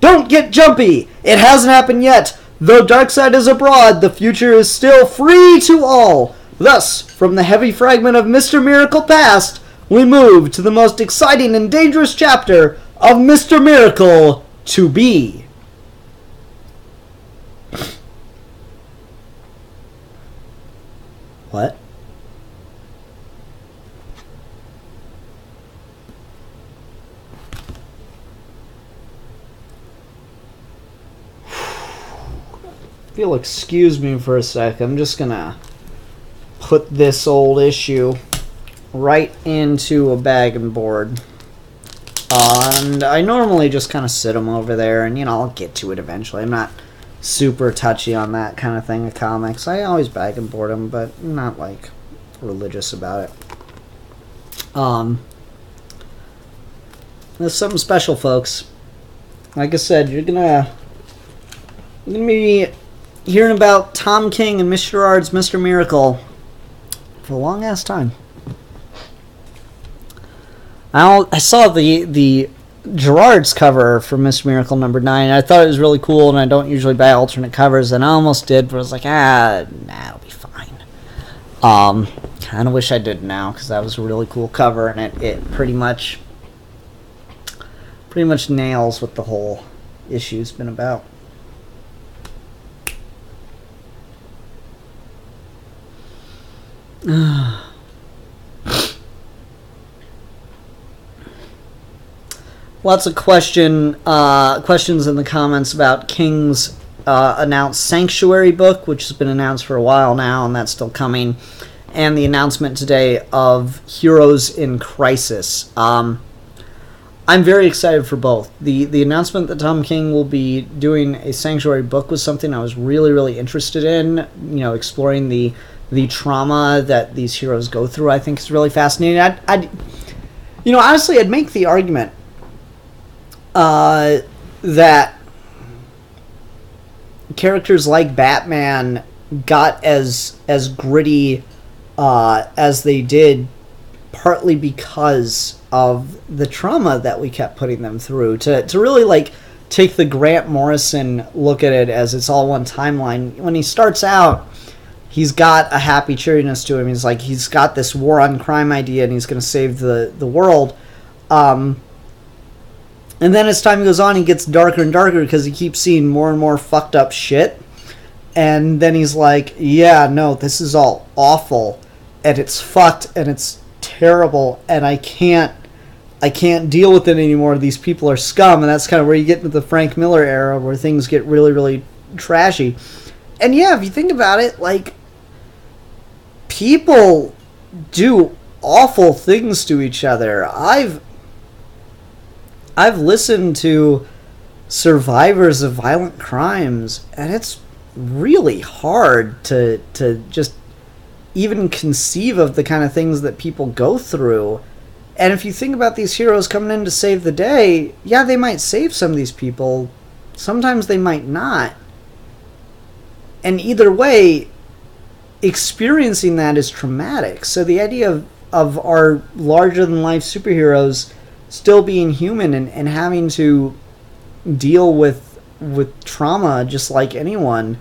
Don't get jumpy! It hasn't happened yet. Though Darkseid is abroad, the future is still free to all. Thus, from the heavy fragment of Mr. Miracle past, we move to the most exciting and dangerous chapter of Mr. Miracle to be. What? If you'll excuse me for a sec, I'm just gonna put this old issue right into a bag and board. And I normally just kind of sit them over there, and, I'll get to it eventually. I'm not super touchy on that kind of thing of comics. I always bag and board them, but I'm not, like, religious about it. There's something special, folks. Like I said, you're gonna be hearing about Tom King and Mr. Gerads' Mr. Miracle for a long ass time. I saw the Gerads cover for Mr. Miracle number 9. I thought it was really cool, and I don't usually buy alternate covers, and I almost did, but I was like, nah, it'll be fine. Kind of wish I did now, because that was a really cool cover, and it pretty much nails what the whole issue's been about. Lots of questions in the comments about King's announced Sanctuary book, which has been announced for a while now, and that's still coming, and the announcement today of Heroes in Crisis. I'm very excited for both. The announcement that Tom King will be doing a Sanctuary book was something I was really, really interested in. Exploring the trauma that these heroes go through, I think, is really fascinating. Honestly, I'd make the argument that characters like Batman got as gritty as they did partly because of the trauma that we kept putting them through. To really, like, take the Grant Morrison look at it as it's all one timeline. When he starts out, he's got a happy cheeriness to him. He's got this war on crime idea, and he's going to save the world. And then as time goes on, he gets darker and darker because he keeps seeing more and more fucked up shit. And then he's like, yeah, no, this is all awful, and it's fucked, and it's terrible, and I can't deal with it anymore. These people are scum. And that's kind of where you get into the Frank Miller era, where things get really, really trashy. And yeah, if you think about it, like, people do awful things to each other. I've listened to survivors of violent crimes, and it's really hard to just even conceive of the kind of things that people go through. And if you think about these heroes coming in to save the day, yeah, they might save some of these people. Sometimes they might not. And either way, experiencing that is traumatic. So the idea of our larger-than-life superheroes still being human and having to deal with trauma just like anyone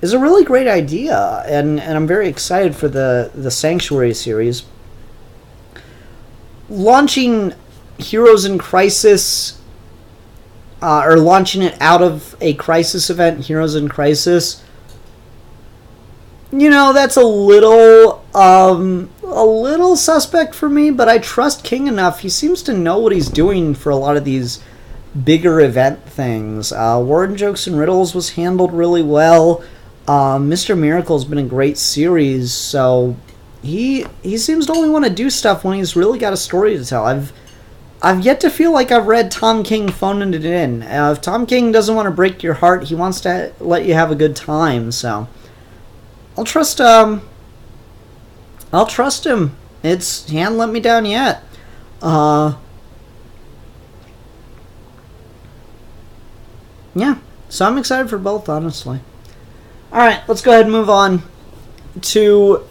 is a really great idea. And I'm very excited for the Sanctuary series. Launching Heroes in Crisis, or launching it out of a Crisis event, Heroes in Crisis, you know, that's a little suspect for me, but I trust King enough. He seems to know what he's doing for a lot of these bigger event things. Warden Jokes and Riddles was handled really well. Mr. Miracle's been a great series, so he seems to only want to do stuff when he's really got a story to tell. I've yet to feel like I've read Tom King phoning it in. If Tom King doesn't want to break your heart, he wants to let you have a good time, so I'll trust him. He hasn't let me down yet. Yeah, so I'm excited for both, honestly. Alright, let's go ahead and move on to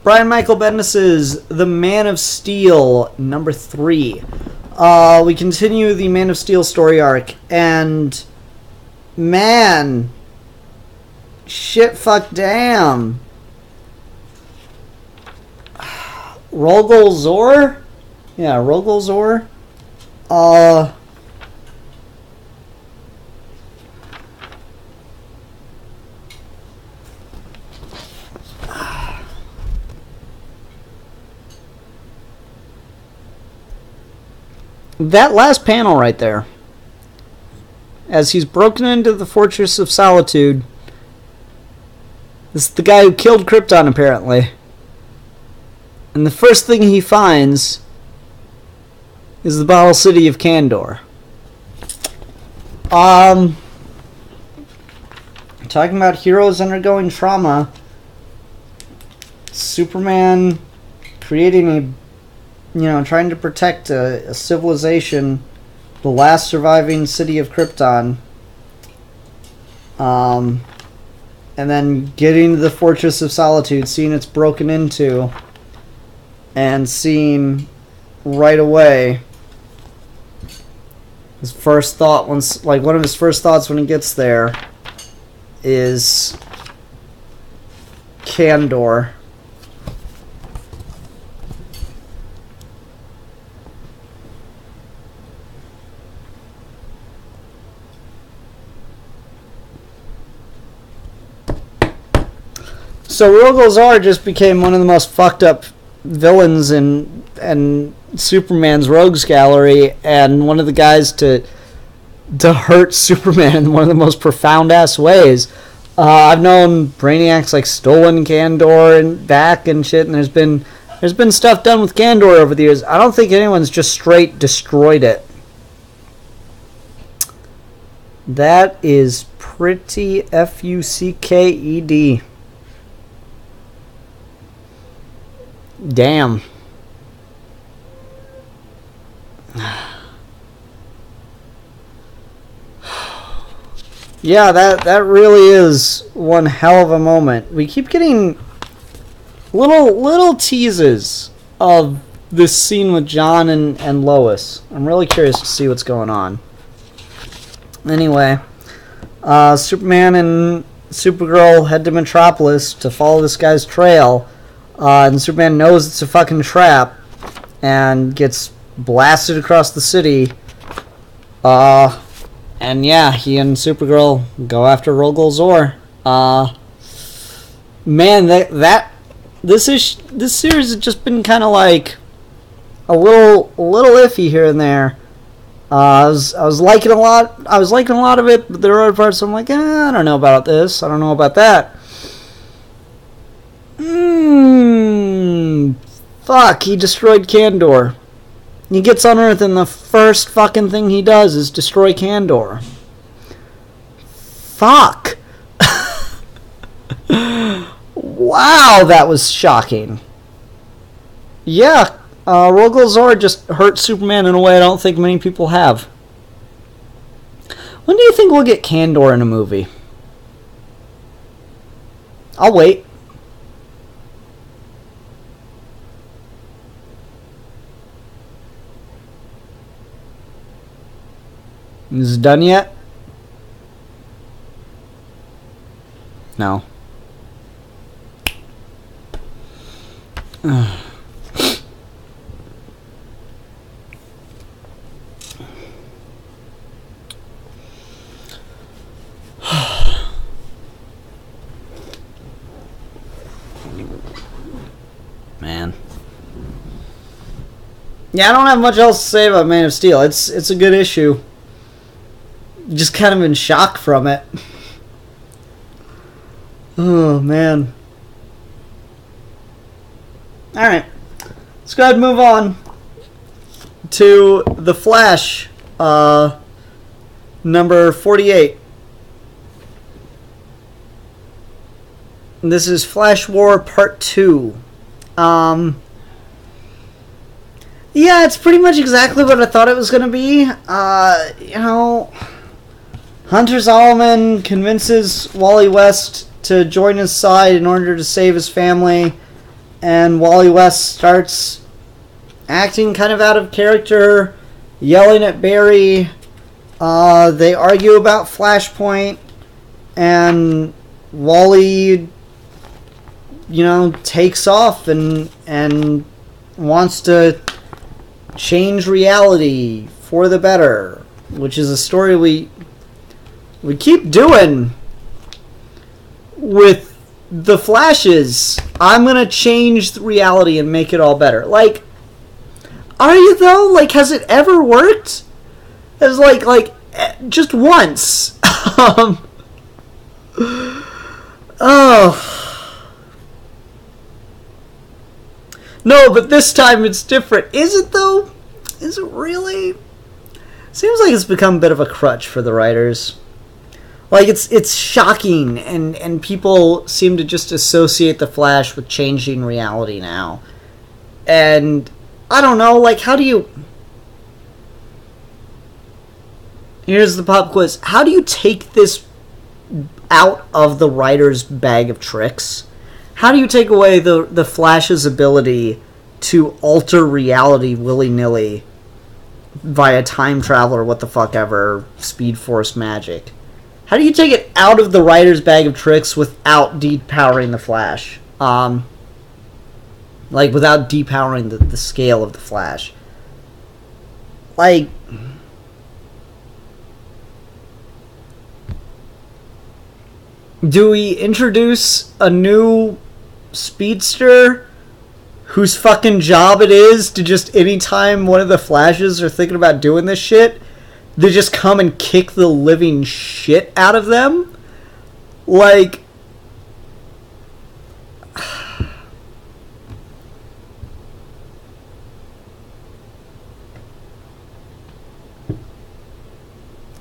Brian Michael Bendis' The Man of Steel, number 3. We continue the Man of Steel story arc, and man, shit, fuck, damn. Rogol Zor? Yeah, Rogol Zor. That last panel right there, as he's broken into the Fortress of Solitude, this is the guy who killed Krypton, apparently. And the first thing he finds is the Bottle City of Kandor. Talking about heroes undergoing trauma, Superman creating trying to protect a civilization, the last surviving city of Krypton, and then getting to the Fortress of Solitude, seeing it's broken into, and seeing right away his first thought, one of his first thoughts when he gets there is Kandor. So Rogol Zor just became one of the most fucked up villains in Superman's rogues gallery, and one of the guys to hurt Superman in one of the most profound ass ways. I've known Brainiacs like stolen Kandor and back and shit, and there's been stuff done with Kandor over the years. I don't think anyone's just straight destroyed it. That is pretty fucked. Damn. Yeah, that really is one hell of a moment. We keep getting little teases of this scene with John and Lois. I'm really curious to see what's going on. Anyway, Superman and Supergirl head to Metropolis to follow this guy's trail. And Superman knows it's a fucking trap and gets blasted across the city. And yeah, he and Supergirl go after Rogol Zor. Man, this series has just been kind of like a little iffy here and there. I was liking a lot of it, but there are other parts I'm like, I don't know about this. I don't know about that. Fuck, he destroyed Kandor. He gets on Earth and the first fucking thing he does is destroy Kandor. Fuck. Wow, that was shocking. Yeah, Rogol Zord just hurt Superman in a way I don't think many people have. When do you think we'll get Kandor in a movie? I'll wait. Is it done yet? No. Man. Yeah, I don't have much else to say about Man of Steel. It's a good issue. Just kind of in shock from it. Oh, man. Alright. Let's go ahead and move on to The Flash, number 48. This is Flash War Part 2. Yeah, it's pretty much exactly what I thought it was going to be. You know, Hunter Zolomon convinces Wally West to join his side in order to save his family, and Wally West starts acting kind of out of character, yelling at Barry. They argue about Flashpoint, and Wally, you know, takes off and wants to change reality for the better, which is a story we keep doing with the Flashes. I'm gonna change the reality and make it all better. Like, are you though? Like, has it ever worked? It's like just once. Oh. No, but this time it's different. Is it though? Is it really? Seems like it's become a bit of a crutch for the writers. Like, it's shocking, and people seem to just associate the Flash with changing reality now. And I don't know, like, how do you... Here's the pop quiz. How do you take this out of the writer's bag of tricks? How do you take away the Flash's ability to alter reality willy-nilly via time travel or what the fuck ever, Speed Force magic? How do you take it out of the writer's bag of tricks without depowering the Flash? Like, without depowering the scale of the Flash. Like... Do we introduce a new speedster whose fucking job it is to just, anytime one of the Flashes are thinking about doing this shit, they just come and kick the living shit out of them? Like...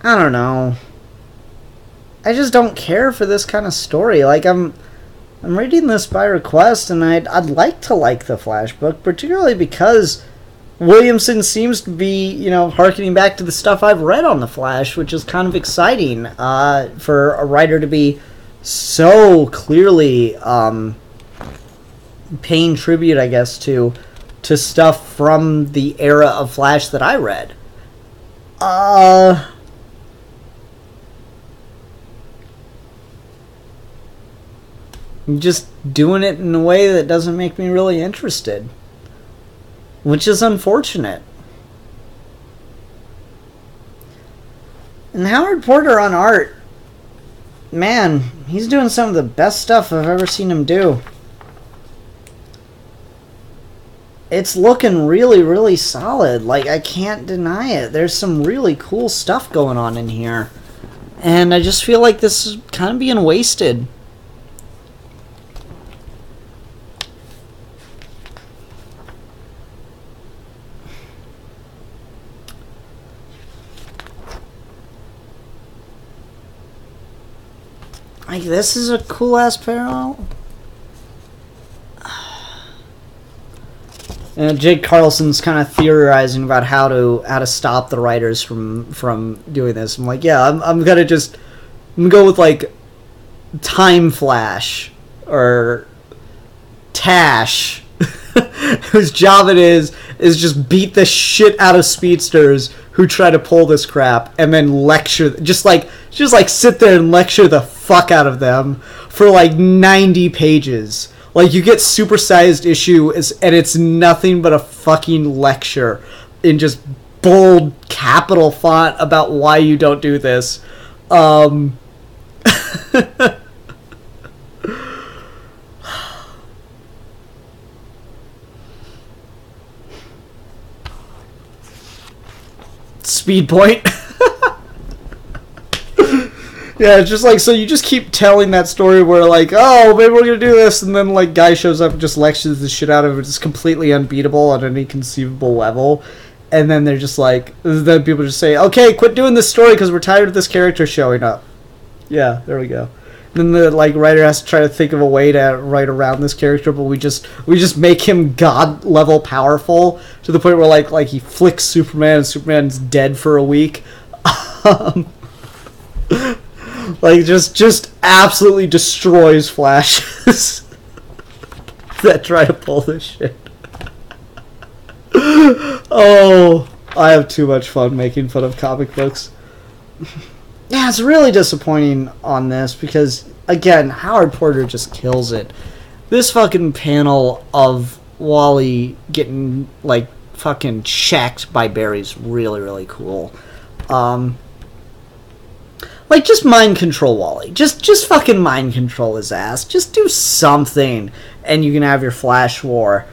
I don't know. I just don't care for this kind of story. Like, I'm reading this by request, and I'd like to like the Flash book, particularly because Williamson seems to be, you know, harkening back to the stuff I've read on the Flash, which is kind of exciting for a writer to be so clearly paying tribute, I guess, to stuff from the era of Flash that I read. Just doing it in a way that doesn't make me really interested, which is unfortunate. And Howard Porter on art, man, he's doing some of the best stuff I've ever seen him do. It's looking really, really solid. Like, I can't deny it. There's some really cool stuff going on in here, and I just feel like this is kind of being wasted. Like, this is a cool-ass parallel. And Jake Carlson's kind of theorizing about how to stop the writers from doing this. I'm like, yeah, I'm gonna go with like Time Flash or Tash, whose job it is just beat the shit out of speedsters who try to pull this crap, and then lecture, just sit there and lecture the fuck out of them for like 90 pages. Like, you get supersized issue, and it's nothing but a fucking lecture in just bold capital font about why you don't do this. Speed point. Yeah, it's just like, so you just keep telling that story where like, oh, maybe we're gonna do this, and then like guy shows up and just lectures the shit out of it. It's completely unbeatable on any conceivable level, and then they're just like, then people just say, okay, quit doing this story because we're tired of this character showing up. Yeah, there we go. And then the like writer has to try to think of a way to write around this character, but we just make him god level powerful to the point where like he flicks Superman and Superman's dead for a week. Like, just absolutely destroys Flashes that try to pull this shit. Oh, I have too much fun making fun of comic books. Yeah, it's really disappointing on this because, again, Howard Porter just kills it. This fucking panel of Wally getting, like, fucking checked by Barry's really, really cool. Like, just mind control Wally. Just fucking mind control his ass. Just do something, and you can have your Flash War.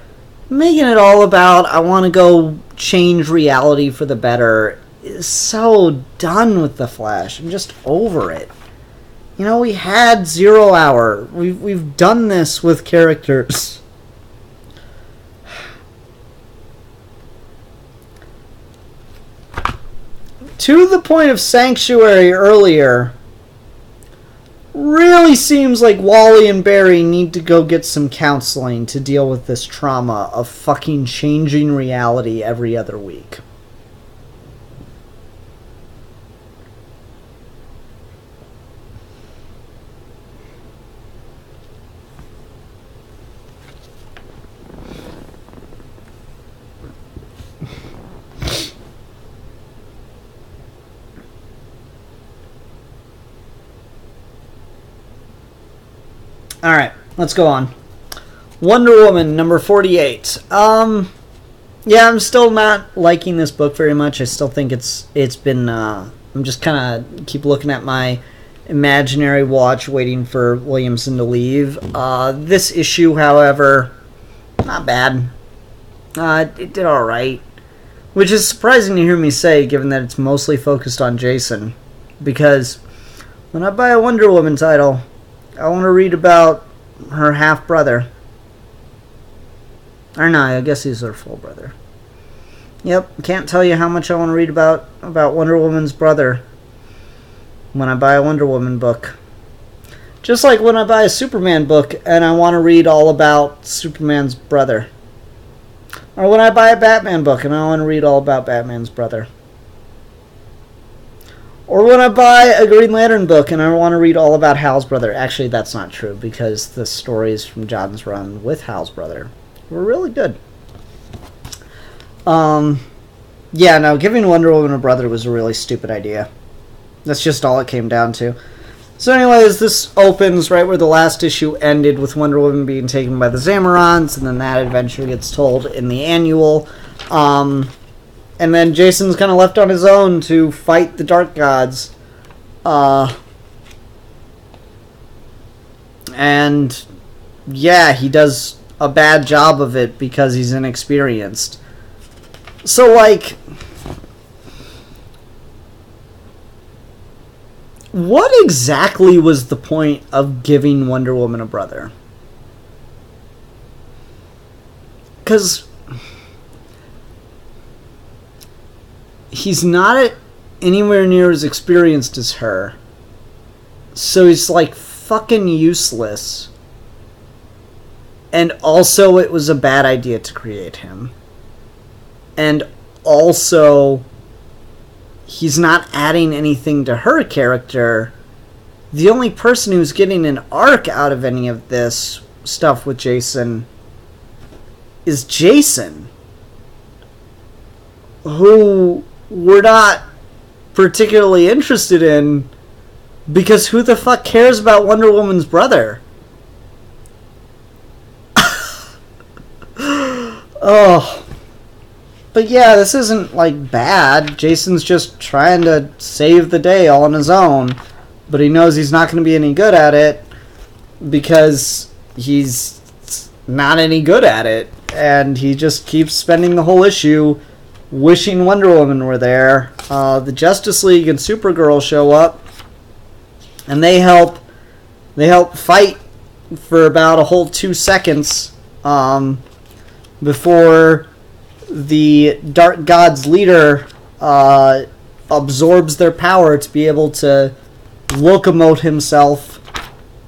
Making it all about, I want to go change reality for the better, is so done with the Flash. I'm just over it. You know, we had 0 Hour. We've done this with characters. To the point of Sanctuary earlier, really seems like Wally and Barry need to go get some counseling to deal with this trauma of fucking changing reality every other week. Alright, let's go on. Wonder Woman, number 48. Yeah, I'm still not liking this book very much. I still think it's been, I'm just kind of keep looking at my imaginary watch waiting for Williamson to leave. This issue, however, not bad. It did alright. Which is surprising to hear me say, given that it's mostly focused on Jason. Because when I buy a Wonder Woman title, I want to read about her half-brother. Or no, I guess he's her full brother. Yep, can't tell you how much I want to read about Wonder Woman's brother when I buy a Wonder Woman book. Just like when I buy a Superman book and I want to read all about Superman's brother. Or when I buy a Batman book and I want to read all about Batman's brother. Or when I buy a Green Lantern book and I want to read all about Hal's brother. Actually, that's not true, because the stories from John's run with Hal's brother were really good. Yeah, no, giving Wonder Woman a brother was a really stupid idea. That's just all it came down to. So anyways, this opens right where the last issue ended, with Wonder Woman being taken by the Zamorans, and then that adventure gets told in the annual. And then Jason's kind of left on his own to fight the Dark Gods. And yeah, he does a bad job of it because he's inexperienced. So, like, what exactly was the point of giving Wonder Woman a brother? Because he's not anywhere near as experienced as her. So he's, like, fucking useless. And also, it was a bad idea to create him. And also, he's not adding anything to her character. The only person who's getting an arc out of any of this stuff with Jason is Jason, who we're not particularly interested in, because who the fuck cares about Wonder Woman's brother? Oh. But yeah, this isn't, like, bad. Jason's just trying to save the day all on his own. But he knows he's not going to be any good at it because he's not any good at it. And he just keeps spending the whole issue wishing Wonder Woman were there. The Justice League and Supergirl show up. And they help fight for about a whole 2 seconds before the Dark God's leader absorbs their power to be able to locomote himself,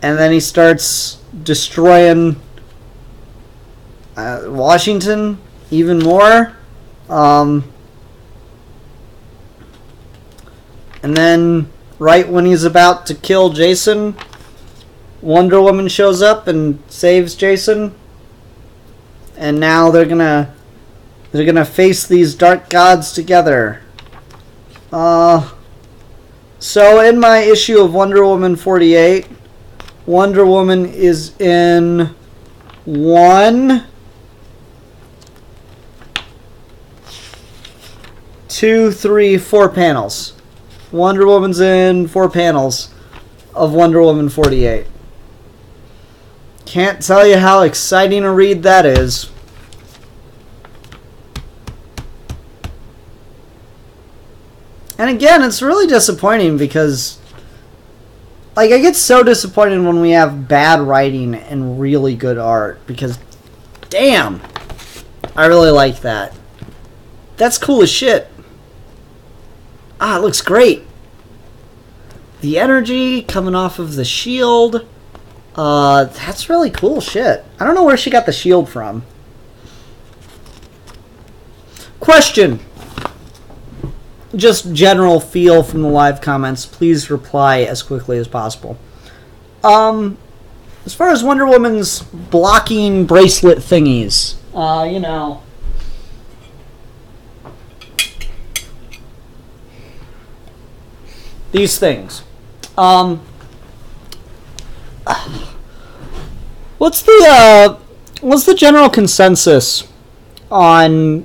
and then he starts destroying Washington even more. And then right when he's about to kill Jason, Wonder Woman shows up and saves Jason. And now they're gonna face these dark gods together. So in my issue of Wonder Woman 48, Wonder Woman is in 1, 2, 3, 4 panels. Wonder Woman's in 4 panels of Wonder Woman 48. Can't tell you how exciting a read that is. And again, it's really disappointing because, like, I get so disappointed when we have bad writing and really good art because, damn, I really like that. That's cool as shit. Ah, it looks great. The energy coming off of the shield. That's really cool shit. I don't know where she got the shield from. Question. Just general feel from the live comments. Please reply as quickly as possible. As far as Wonder Woman's blocking bracelet thingies, you know, these things. What's the general consensus on,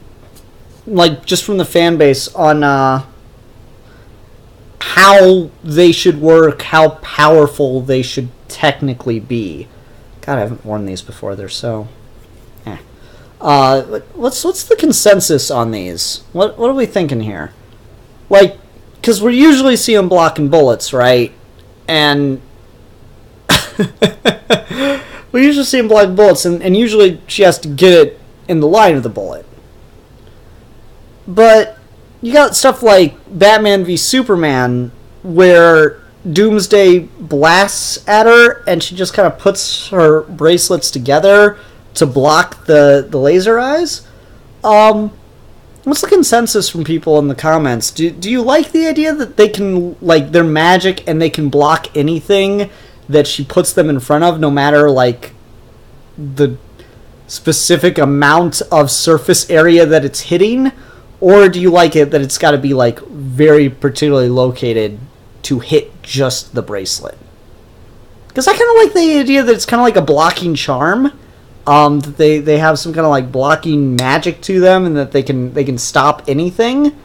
like, just from the fan base on how they should work, how powerful they should technically be? God, I haven't worn these before. They're so... What's the consensus on these? What are we thinking here? Like, because we usually see them blocking bullets, right? And we usually see him blocking bullets, and usually she has to get it in the line of the bullet. But you got stuff like Batman v Superman, where Doomsday blasts at her, and she just kind of puts her bracelets together to block the laser eyes. What's the consensus from people in the comments? Do you like the idea that they can, like, they're magic and they can block anything that she puts them in front of, no matter, like, the specific amount of surface area that it's hitting? Or do you like it that it's got to be, like, very particularly located to hit just the bracelet? Because I kind of like the idea that it's kind of like a blocking charm. That they have some kind of, like, blocking magic to them, and that they can stop anything,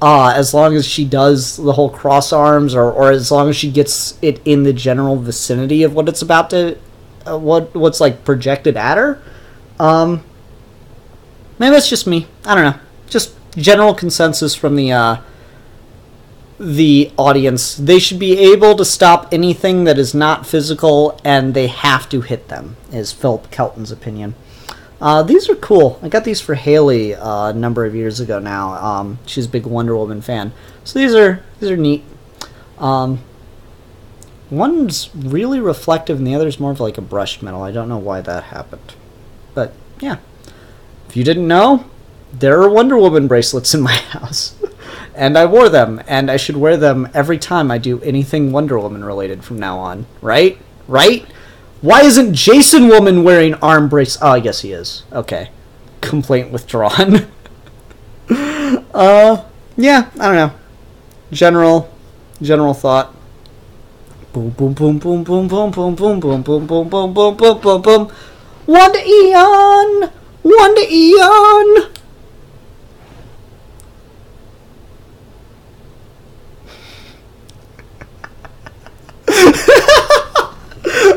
as long as she does the whole cross arms, or as long as she gets it in the general vicinity of what it's about to, what's, like, projected at her. Maybe it's just me. I don't know. Just general consensus from the audience. They should be able to stop anything that is not physical, and they have to hit them, is Philip Kelton's opinion. These are cool. I got these for Haley a number of years ago now. She's a big Wonder Woman fan. So these are neat. One's really reflective and the other's more of like a brushed metal. I don't know why that happened. But, yeah. If you didn't know, there are Wonder Woman bracelets in my house. And I wore them, and I should wear them every time I do anything Wonder Woman related from now on. Right? Right? Why isn't Jason Woman wearing arm bracelets? Oh, I guess he is. Okay. Complaint withdrawn. Yeah, I don't know. General thought. Boom, boom, boom, boom, boom, boom, boom, boom, boom, boom, boom, boom, boom, boom, boom, boom. Wonder Eon! Wonder Eon!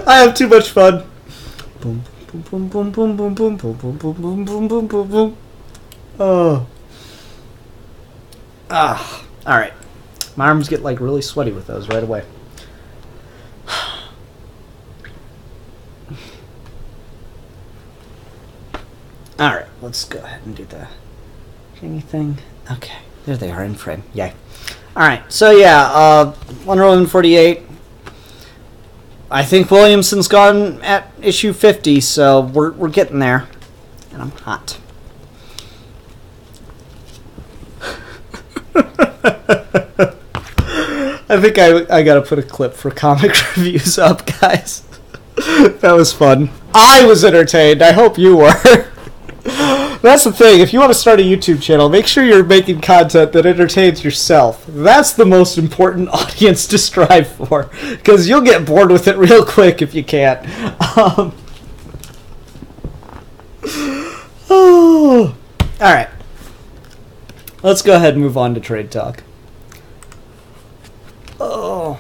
I have too much fun. Boom, boom, boom, boom, boom, boom, boom, boom, boom, boom, boom, boom, boom, boom. Oh. Alright. My arms get like really sweaty with those right away. Alright, let's go ahead and do the anything. Okay, there they are in frame. Yay. Alright, so yeah, Wonder Woman 48. I think Williamson's gone at issue 50, so we're getting there. And I'm hot. I think I gotta put a clip for comic reviews up, guys. That was fun. I was entertained. I hope you were. That's the thing. If you want to start a YouTube channel, make sure you're making content that entertains yourself. That's the most important audience to strive for, because you'll get bored with it real quick if you can't. Alright. Let's go ahead and move on to trade talk. Oh.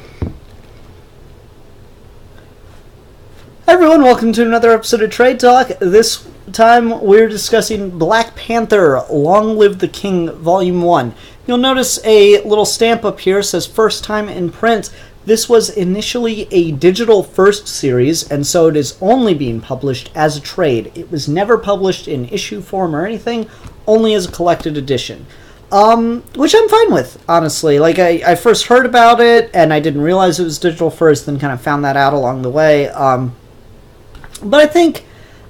Hi everyone, welcome to another episode of Trade Talk. This time we're discussing Black Panther, Long Live the King, Volume 1. You'll notice a little stamp up here says first time in print. This was initially a digital first series, and so it is only being published as a trade. It was never published in issue form or anything, only as a collected edition. Which I'm fine with, honestly. Like, I first heard about it, and I didn't realize it was digital first, then kind of found that out along the way. But I think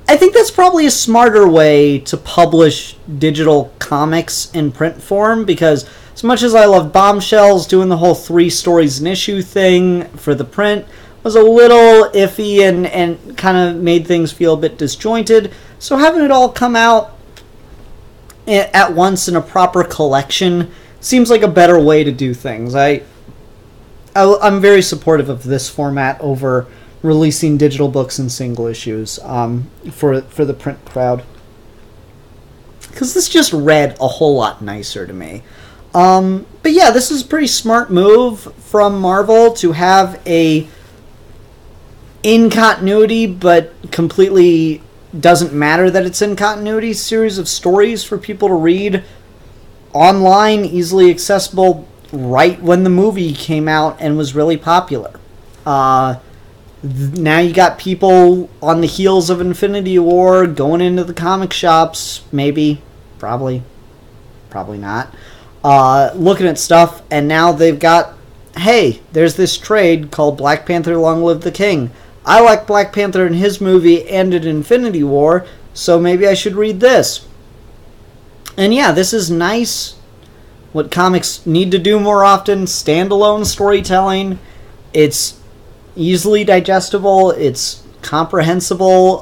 that's probably a smarter way to publish digital comics in print form, because as much as I love Bombshells, doing the whole 3 stories an issue thing for the print was a little iffy and kind of made things feel a bit disjointed. So having it all come out at once in a proper collection seems like a better way to do things. I'm very supportive of this format over releasing digital books in single issues for the print crowd, because this just read a whole lot nicer to me. But yeah, this is a pretty smart move from Marvel to have a in continuity but completely doesn't matter that it's in continuity series of stories for people to read online, easily accessible, right when the movie came out and was really popular. Now you got people on the heels of Infinity War going into the comic shops, maybe, probably not, looking at stuff, and now they've got, hey, there's this trade called Black Panther Long Live the King. I like Black Panther in his movie and in Infinity War, so maybe I should read this. And yeah, this is nice. What comics need to do more often, standalone storytelling. It's easily digestible, it's comprehensible,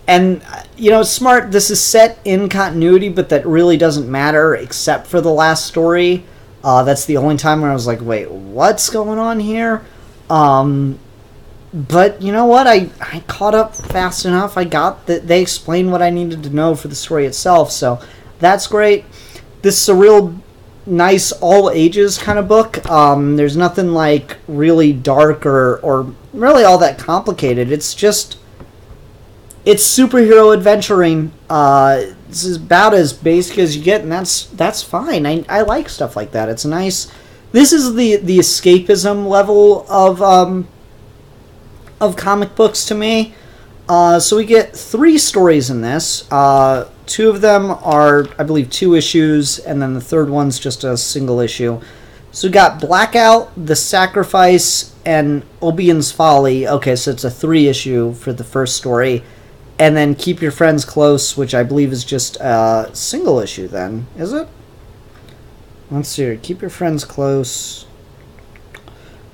and, you know, smart. This is set in continuity, but that really doesn't matter except for the last story. That's the only time where I was like, wait, what's going on here? But you know what? I caught up fast enough. I got that they explained what I needed to know for the story itself, so that's great. This is a real nice all ages kind of book. There's nothing like really dark or really all that complicated. It's superhero adventuring. This is about as basic as you get, and that's fine. I like stuff like that. It's nice. This is the escapism level of comic books to me. So we get 3 stories in this. 2 of them are, I believe, 2 issues, and then the third one's just a single issue. So we got Blackout, The Sacrifice, and Obion's Folly. Okay, so it's a 3 issue for the first story. and then Keep Your Friends Close, which I believe is just a single issue then, is it? Let's see here. Keep Your Friends Close.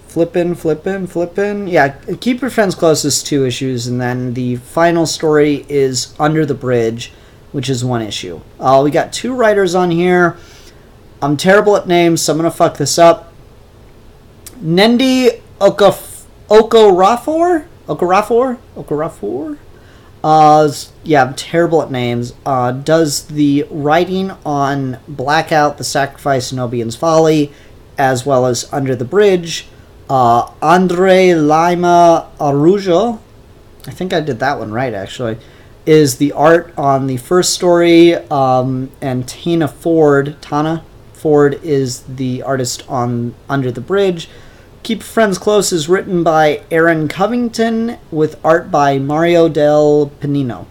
Flippin'. Yeah, Keep Your Friends Close is 2 issues, and then the final story is Under the Bridge, which is 1 issue. We got 2 writers on here. I'm terrible at names, so I'm going to fuck this up. Nnedi Okorafor? Yeah, I'm terrible at names. Does the writing on Blackout, The Sacrifice, and Obian's Folly, as well as Under the Bridge. Andre Lima Araujo, I think I did that one right, actually, is the art on the first story, and Tana Ford is the artist on Under the Bridge. Keep Friends Close is written by Aaron Covington with art by Mario del Pennino.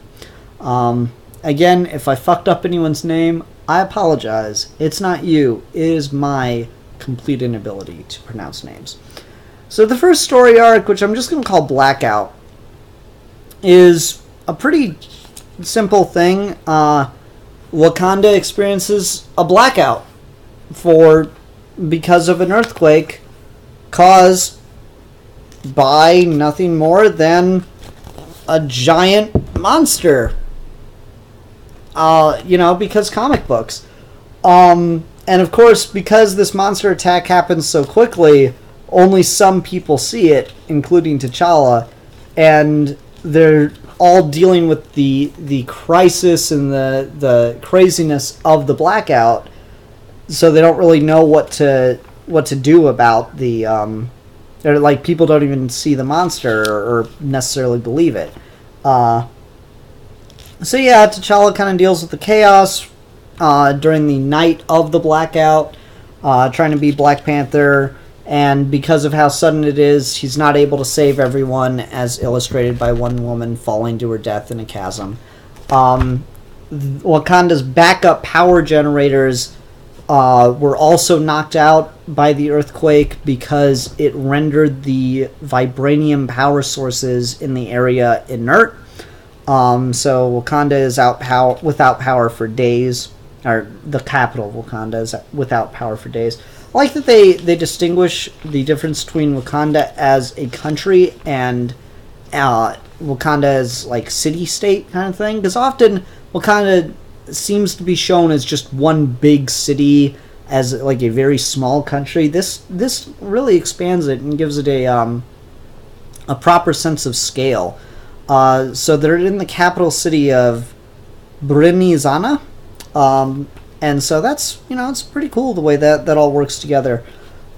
Again, if I fucked up anyone's name, I apologize. It's not you. It is my complete inability to pronounce names. So the first story arc, which I'm just going to call Blackout, is a pretty simple thing. Wakanda experiences a blackout because of an earthquake caused by nothing more than a giant monster. Because comic books. And of course, because this monster attack happens so quickly, only some people see it, including T'Challa, and they're all dealing with the crisis and the craziness of the blackout, so they don't really know what to do about the people don't even see the monster or necessarily believe it. So yeah, T'Challa kind of deals with the chaos during the night of the blackout, trying to be Black Panther. And because of how sudden it is, he's not able to save everyone, as illustrated by one woman falling to her death in a chasm. Wakanda's backup power generators were also knocked out by the earthquake because it rendered the vibranium power sources in the area inert. So Wakanda is without power for days, or the capital of Wakanda is without power for days. I like that they distinguish the difference between Wakanda as a country and Wakanda as like city-state kind of thing, because often Wakanda seems to be shown as just one big city, as like a very small country. This really expands it and gives it a proper sense of scale. So they're in the capital city of Brinizana. And so that's, it's pretty cool the way that all works together.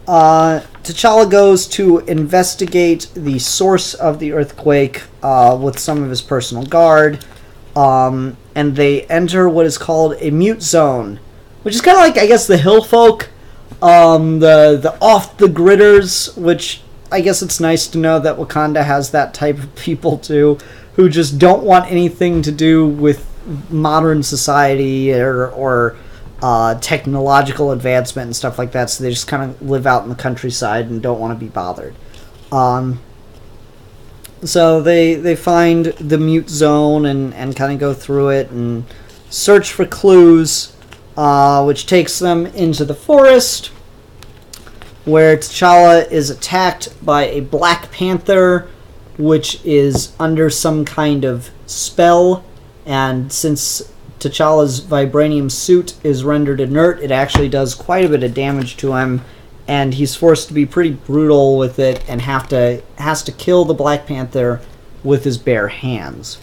T'Challa goes to investigate the source of the earthquake with some of his personal guard. And they enter what is called a mute zone, which is kind of like, I guess, the hill folk, the off-the-gridders, which I guess it's nice to know that Wakanda has that type of people too, who just don't want anything to do with modern society or technological advancement and stuff like that, so they just kind of live out in the countryside and don't want to be bothered. So they find the mute zone and kind of go through it and search for clues, which takes them into the forest, where T'Challa is attacked by a Black Panther, which is under some kind of spell, and since T'Challa's vibranium suit is rendered inert, it actually does quite a bit of damage to him, and he's forced to be pretty brutal with it and has to kill the Black Panther with his bare hands.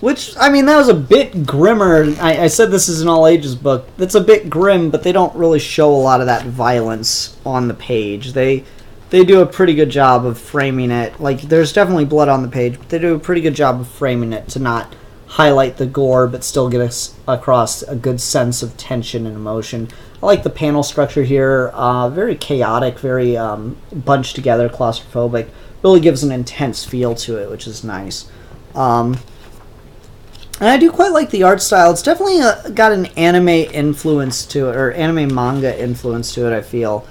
Which, I mean, that was a bit grimmer. I said this is an all-ages book. That's a bit grim, but they don't really show a lot of that violence on the page. They do a pretty good job of framing it. Like, there's definitely blood on the page, but they do a pretty good job of framing it to not highlight the gore, but still get us across a good sense of tension and emotion. I like the panel structure here. Very chaotic, very bunched together, claustrophobic. Really gives an intense feel to it, which is nice. And I do quite like the art style. It's definitely got an anime influence to it, or anime manga influence to it, I feel.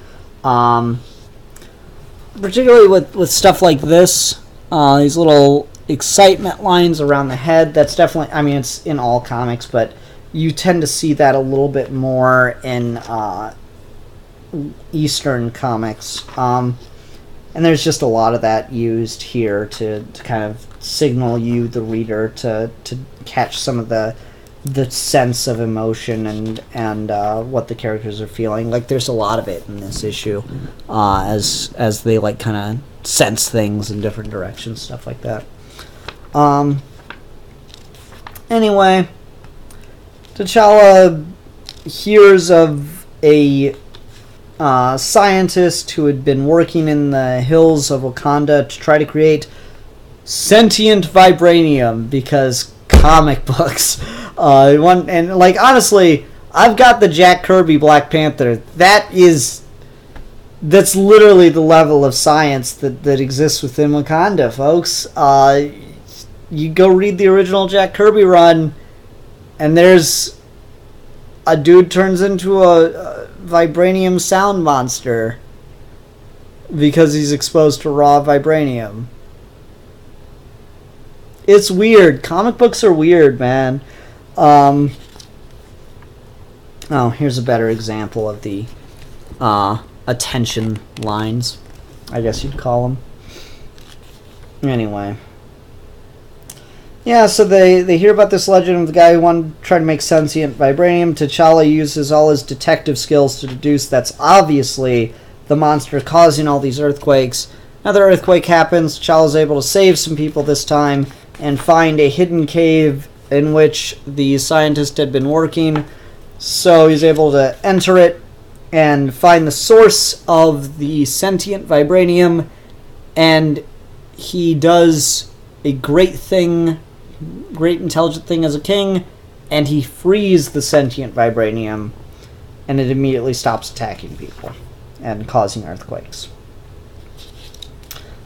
particularly with stuff like this, these little excitement lines around the head, that's definitely, I mean, it's in all comics, but you tend to see that a little bit more in Eastern comics. And there's just a lot of that used here to kind of signal you, the reader, to catch some of the sense of emotion and what the characters are feeling. Like, there's a lot of it in this issue, as they like kind of sense things in different directions, stuff like that. Anyway, T'Challa hears of a scientist who had been working in the hills of Wakanda to try to create sentient vibranium, because comic books. And like, honestly, I've got the Jack Kirby Black Panther. That's literally the level of science that exists within Wakanda, folks. You go read the original Jack Kirby run, and there's a dude turns into a vibranium sound monster because he's exposed to raw vibranium. It's weird. Comic books are weird, man. Oh, here's a better example of the attention lines, I guess you'd call them. Anyway. Yeah, so they hear about this legend of the guy who wanted to try to make sentient vibranium. T'Challa uses all his detective skills to deduce that's obviously the monster causing all these earthquakes. Another earthquake happens. T'Challa's able to save some people this time and find a hidden cave in which the scientist had been working. So he's able to enter it and find the source of the sentient vibranium, and he does a great intelligent thing as a king, and he frees the sentient vibranium, and it immediately stops attacking people and causing earthquakes.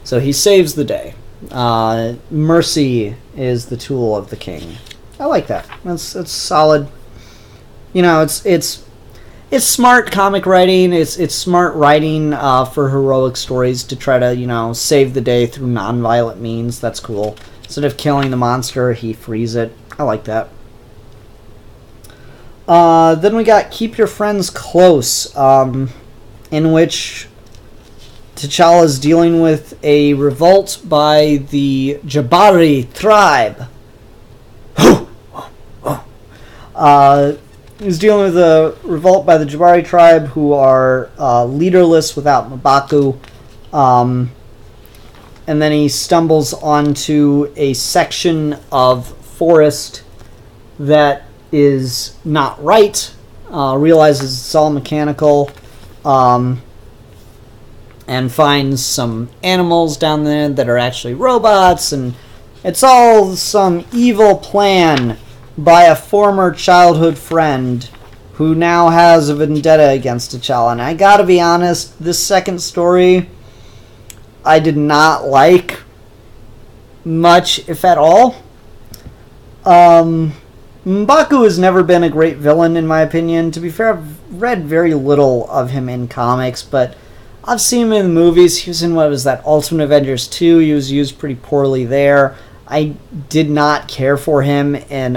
So he saves the day. Mercy is the tool of the king. I like that. It's solid. You know, it's smart comic writing. It's smart writing for heroic stories to try to, you know, save the day through non-violent means. That's cool. Instead of killing the monster, he frees it. I like that. Then we got Keep Your Friends Close, in which T'Challa is dealing with a revolt by the Jabari tribe. He's dealing with a revolt by the Jabari tribe, who are leaderless without M'Baku. And then he stumbles onto a section of forest that is not right, realizes it's all mechanical, and finds some animals down there that are actually robots, and it's all some evil plan by a former childhood friend who now has a vendetta against T'Challa. And I gotta be honest, this second story I did not like much, if at all. M'Baku has never been a great villain, in my opinion. To be fair, I've read very little of him in comics, but I've seen him in the movies. He was in, what was that, Ultimate Avengers 2. He was used pretty poorly there. I did not care for him in,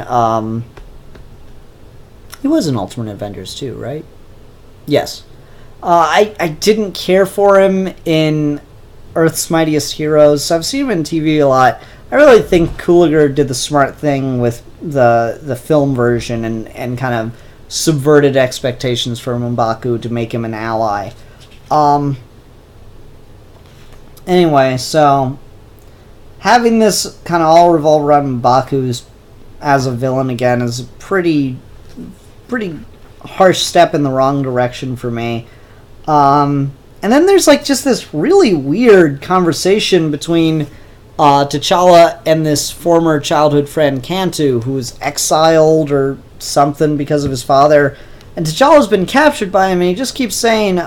he was in Ultimate Avengers 2, right? Yes. I didn't care for him in Earth's Mightiest Heroes. So I've seen him in TV a lot. I really think Cooliger did the smart thing with the film version and kind of subverted expectations for M'Baku to make him an ally. Anyway, so having this kind of all revolve around M'Baku as a villain again is a pretty harsh step in the wrong direction for me. And then there's like just this really weird conversation between T'Challa and this former childhood friend Cantu, who was exiled or something because of his father. And T'Challa's been captured by him, and he just keeps saying,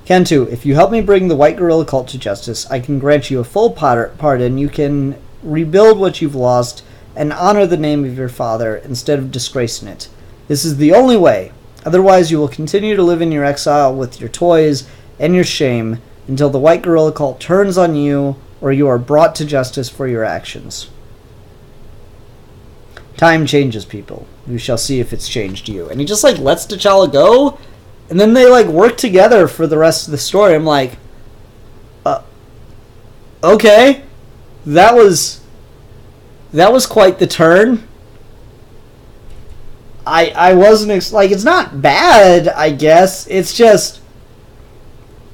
Cantu, if you help me bring the White Gorilla cult to justice, I can grant you a full pardon. You can rebuild what you've lost and honor the name of your father instead of disgracing it. This is the only way. Otherwise, you will continue to live in your exile with your toys and your shame. until the White Gorilla Cult turns on you or you are brought to justice for your actions. Time changes people. We shall see if it's changed you. And he just, like, lets T'Challa go, and then they, like, work together for the rest of the story. I'm like, okay. That was quite the turn. I wasn't, like, it's not bad, I guess. It's just,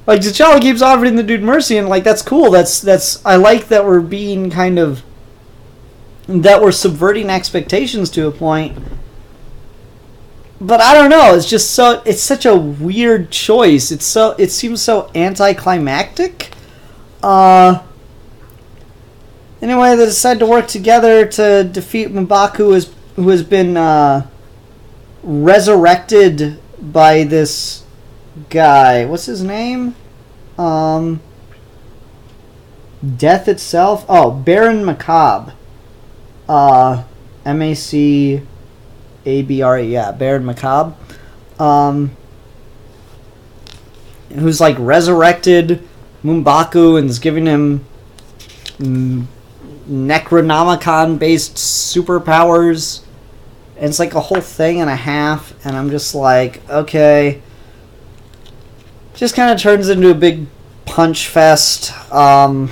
like, T'Challa keeps offering the dude mercy, and, like, that's cool. That's I like that we're being kind of, that we're subverting expectations to a point. But I don't know, it's just so, it's such a weird choice. It seems so anticlimactic. Anyway, they decide to work together to defeat M'Baku, who has been resurrected by this guy. What's his name? Death itself? Oh, Baron Macabre. Macabre. Yeah, Baron Macabre. Who's, like, resurrected M'Baku and is giving him Necronomicon-based superpowers. And it's like a whole thing and a half, and I'm just like, okay. Just kind of turns into a big punch fest. Cantu,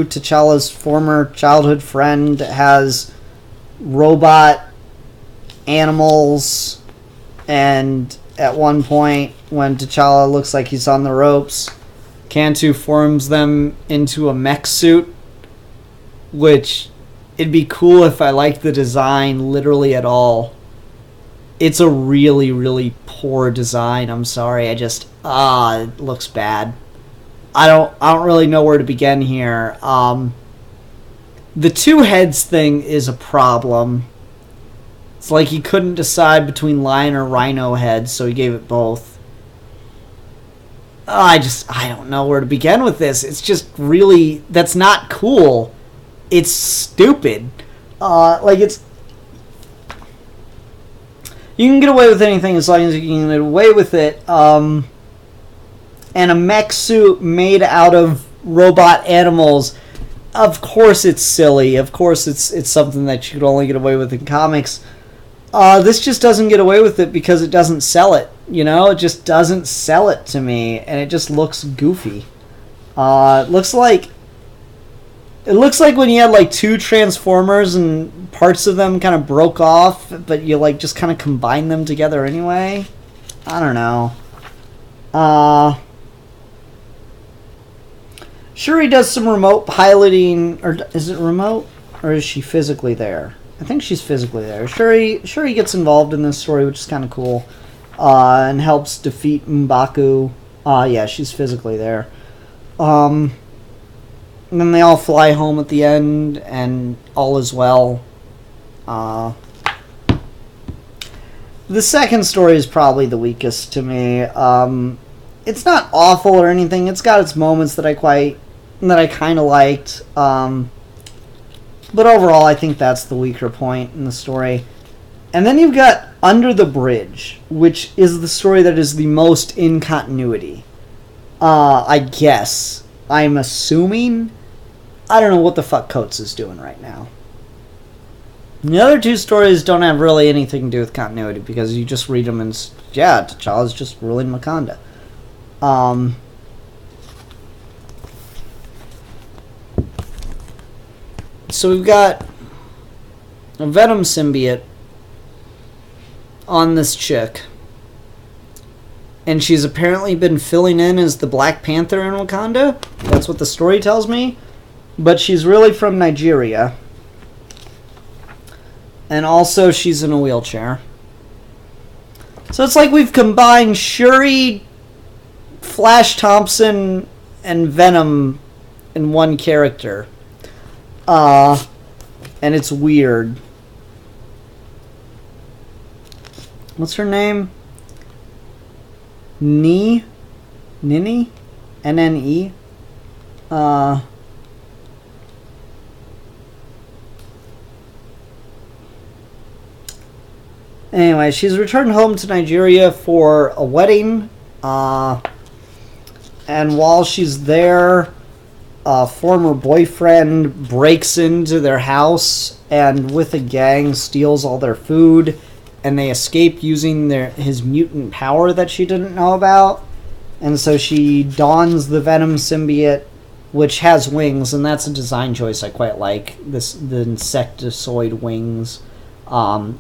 T'Challa's former childhood friend, has robot animals, and at one point, when T'Challa looks like he's on the ropes, Cantu forms them into a mech suit, which it'd be cool if I liked the design literally at all. It's a really, really poor design. I'm sorry. It looks bad. I don't really know where to begin here. The two heads thing is a problem. It's like he couldn't decide between lion or rhino heads, so he gave it both. I don't know where to begin with this. It's just really, that's not cool. It's stupid. You can get away with anything as long as you can get away with it. And a mech suit made out of robot animals, of course it's silly. Of course it's something that you could only get away with in comics. This just doesn't get away with it because it doesn't sell it. You know, it just doesn't sell it to me, and it just looks goofy. It looks like when you had, like, two Transformers and parts of them kind of broke off, but you, like, just kind of combine them together anyway. I don't know. Shuri does some remote piloting, or is it remote, or is she physically there? I think she's physically there. Shuri gets involved in this story, which is kind of cool, and helps defeat M'Baku. Yeah, she's physically there. And then they all fly home at the end, and all is well. The second story is probably the weakest to me. It's not awful or anything. It's got its moments that I kind of liked. But overall, I think that's the weaker point in the story. And then you've got Under the Bridge, which is the story that is the most in continuity. I guess. I'm assuming. I don't know what the fuck Coates is doing right now. The other two stories don't have really anything to do with continuity because you just read them and, yeah, T'Challa's just ruling Wakanda. So we've got a Venom symbiote on this chick. And she's apparently been filling in as the Black Panther in Wakanda. That's what the story tells me. But she's really from Nigeria. And also she's in a wheelchair. So it's like we've combined Shuri, Flash Thompson, and Venom in one character. And it's weird. What's her name? Nnedi? Nnne? Anyway, she's returned home to Nigeria for a wedding. And while she's there, a former boyfriend breaks into their house and with a gang steals all their food, and they escape using his mutant power that she didn't know about. And so she dons the Venom symbiote, which has wings, and that's a design choice I quite like. The insectoid wings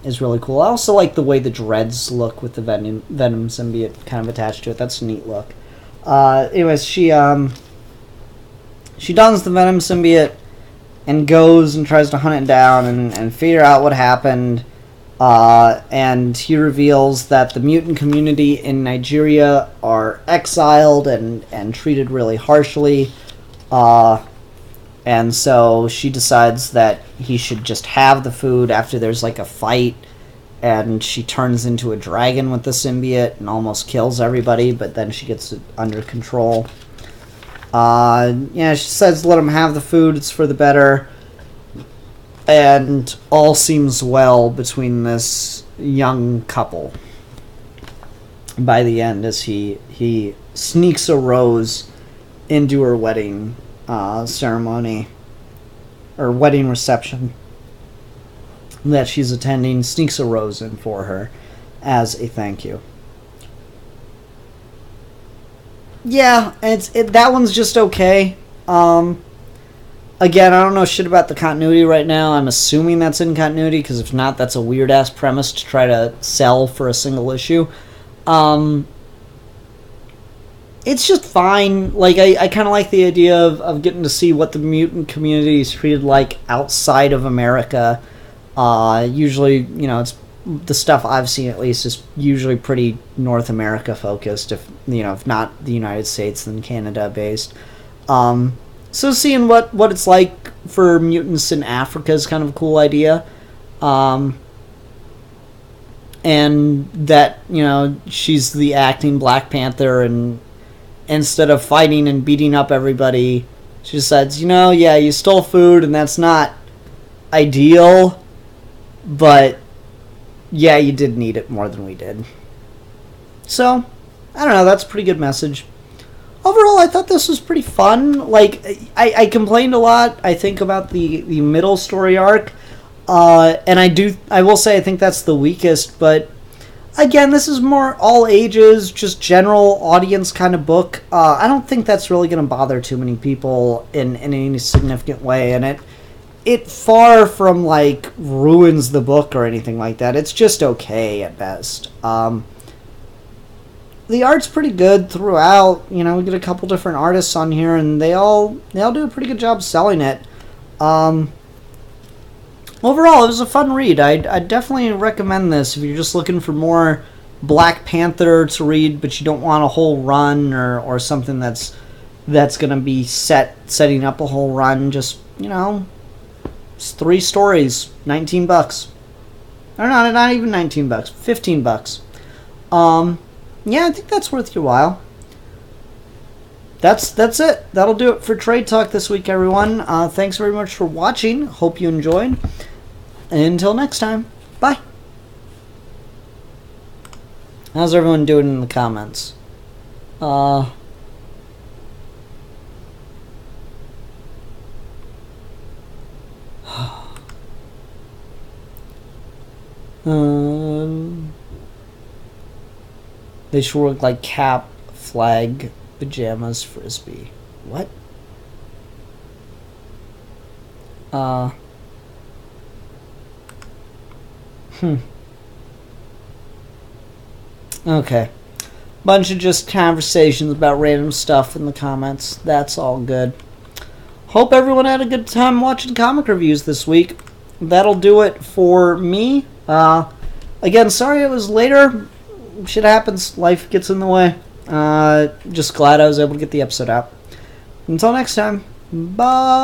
is really cool. I also like the way the dreads look with the Venom symbiote kind of attached to it. That's a neat look. Anyways, she dons the Venom symbiote and goes and tries to hunt it down and figure out what happened. And he reveals that the mutant community in Nigeria are exiled and treated really harshly. And so she decides that he should just have the food after there's like a fight, and she turns into a dragon with the symbiote and almost kills everybody, but then she gets it under control. She says let him have the food, it's for the better. And all seems well between this young couple. By the end, as he sneaks a rose into her wedding ceremony, or wedding reception that she's attending, sneaks a rose in for her as a thank you. Yeah, that one's just okay. Again, I don't know shit about the continuity right now. I'm assuming that's in continuity, because if not, that's a weird-ass premise to try to sell for a single issue. It's just fine. Like, I kind of like the idea of getting to see what the mutant community is treated like outside of America. Usually, it's the stuff I've seen, at least, is usually pretty North America focused. If not the United States, then Canada based. So seeing what it's like for mutants in Africa is kind of a cool idea. And that, she's the acting Black Panther, and instead of fighting and beating up everybody, she decides, you stole food and that's not ideal, but yeah, you did need it more than we did. So, I don't know, that's a pretty good message. Overall, I thought this was pretty fun. Like, I complained a lot, I think, about the middle story arc. And I will say I think that's the weakest, but again, this is more all ages, just general audience kind of book. I don't think that's really going to bother too many people in any significant way, and it far from, like, ruins the book or anything like that. It's just okay at best. The art's pretty good throughout. We get a couple different artists on here, and they all do a pretty good job selling it. Overall, it was a fun read. I'd definitely recommend this if you're just looking for more Black Panther to read, but you don't want a whole run or something that's going to be setting up a whole run. Just, it's 3 stories, $19. Or not even $19, $15. Yeah, I think that's worth your while. That's it. That'll do it for Trade Talk this week, everyone. Thanks very much for watching. Hope you enjoyed. Until next time, bye. How's everyone doing in the comments? They should work like cap, flag, pajamas, frisbee. What? Okay. Bunch of just conversations about random stuff in the comments. That's all good. Hope everyone had a good time watching comic reviews this week. That'll do it for me. Again, sorry it was later. Shit happens. Life gets in the way. Just glad I was able to get the episode out. Until next time. Bye.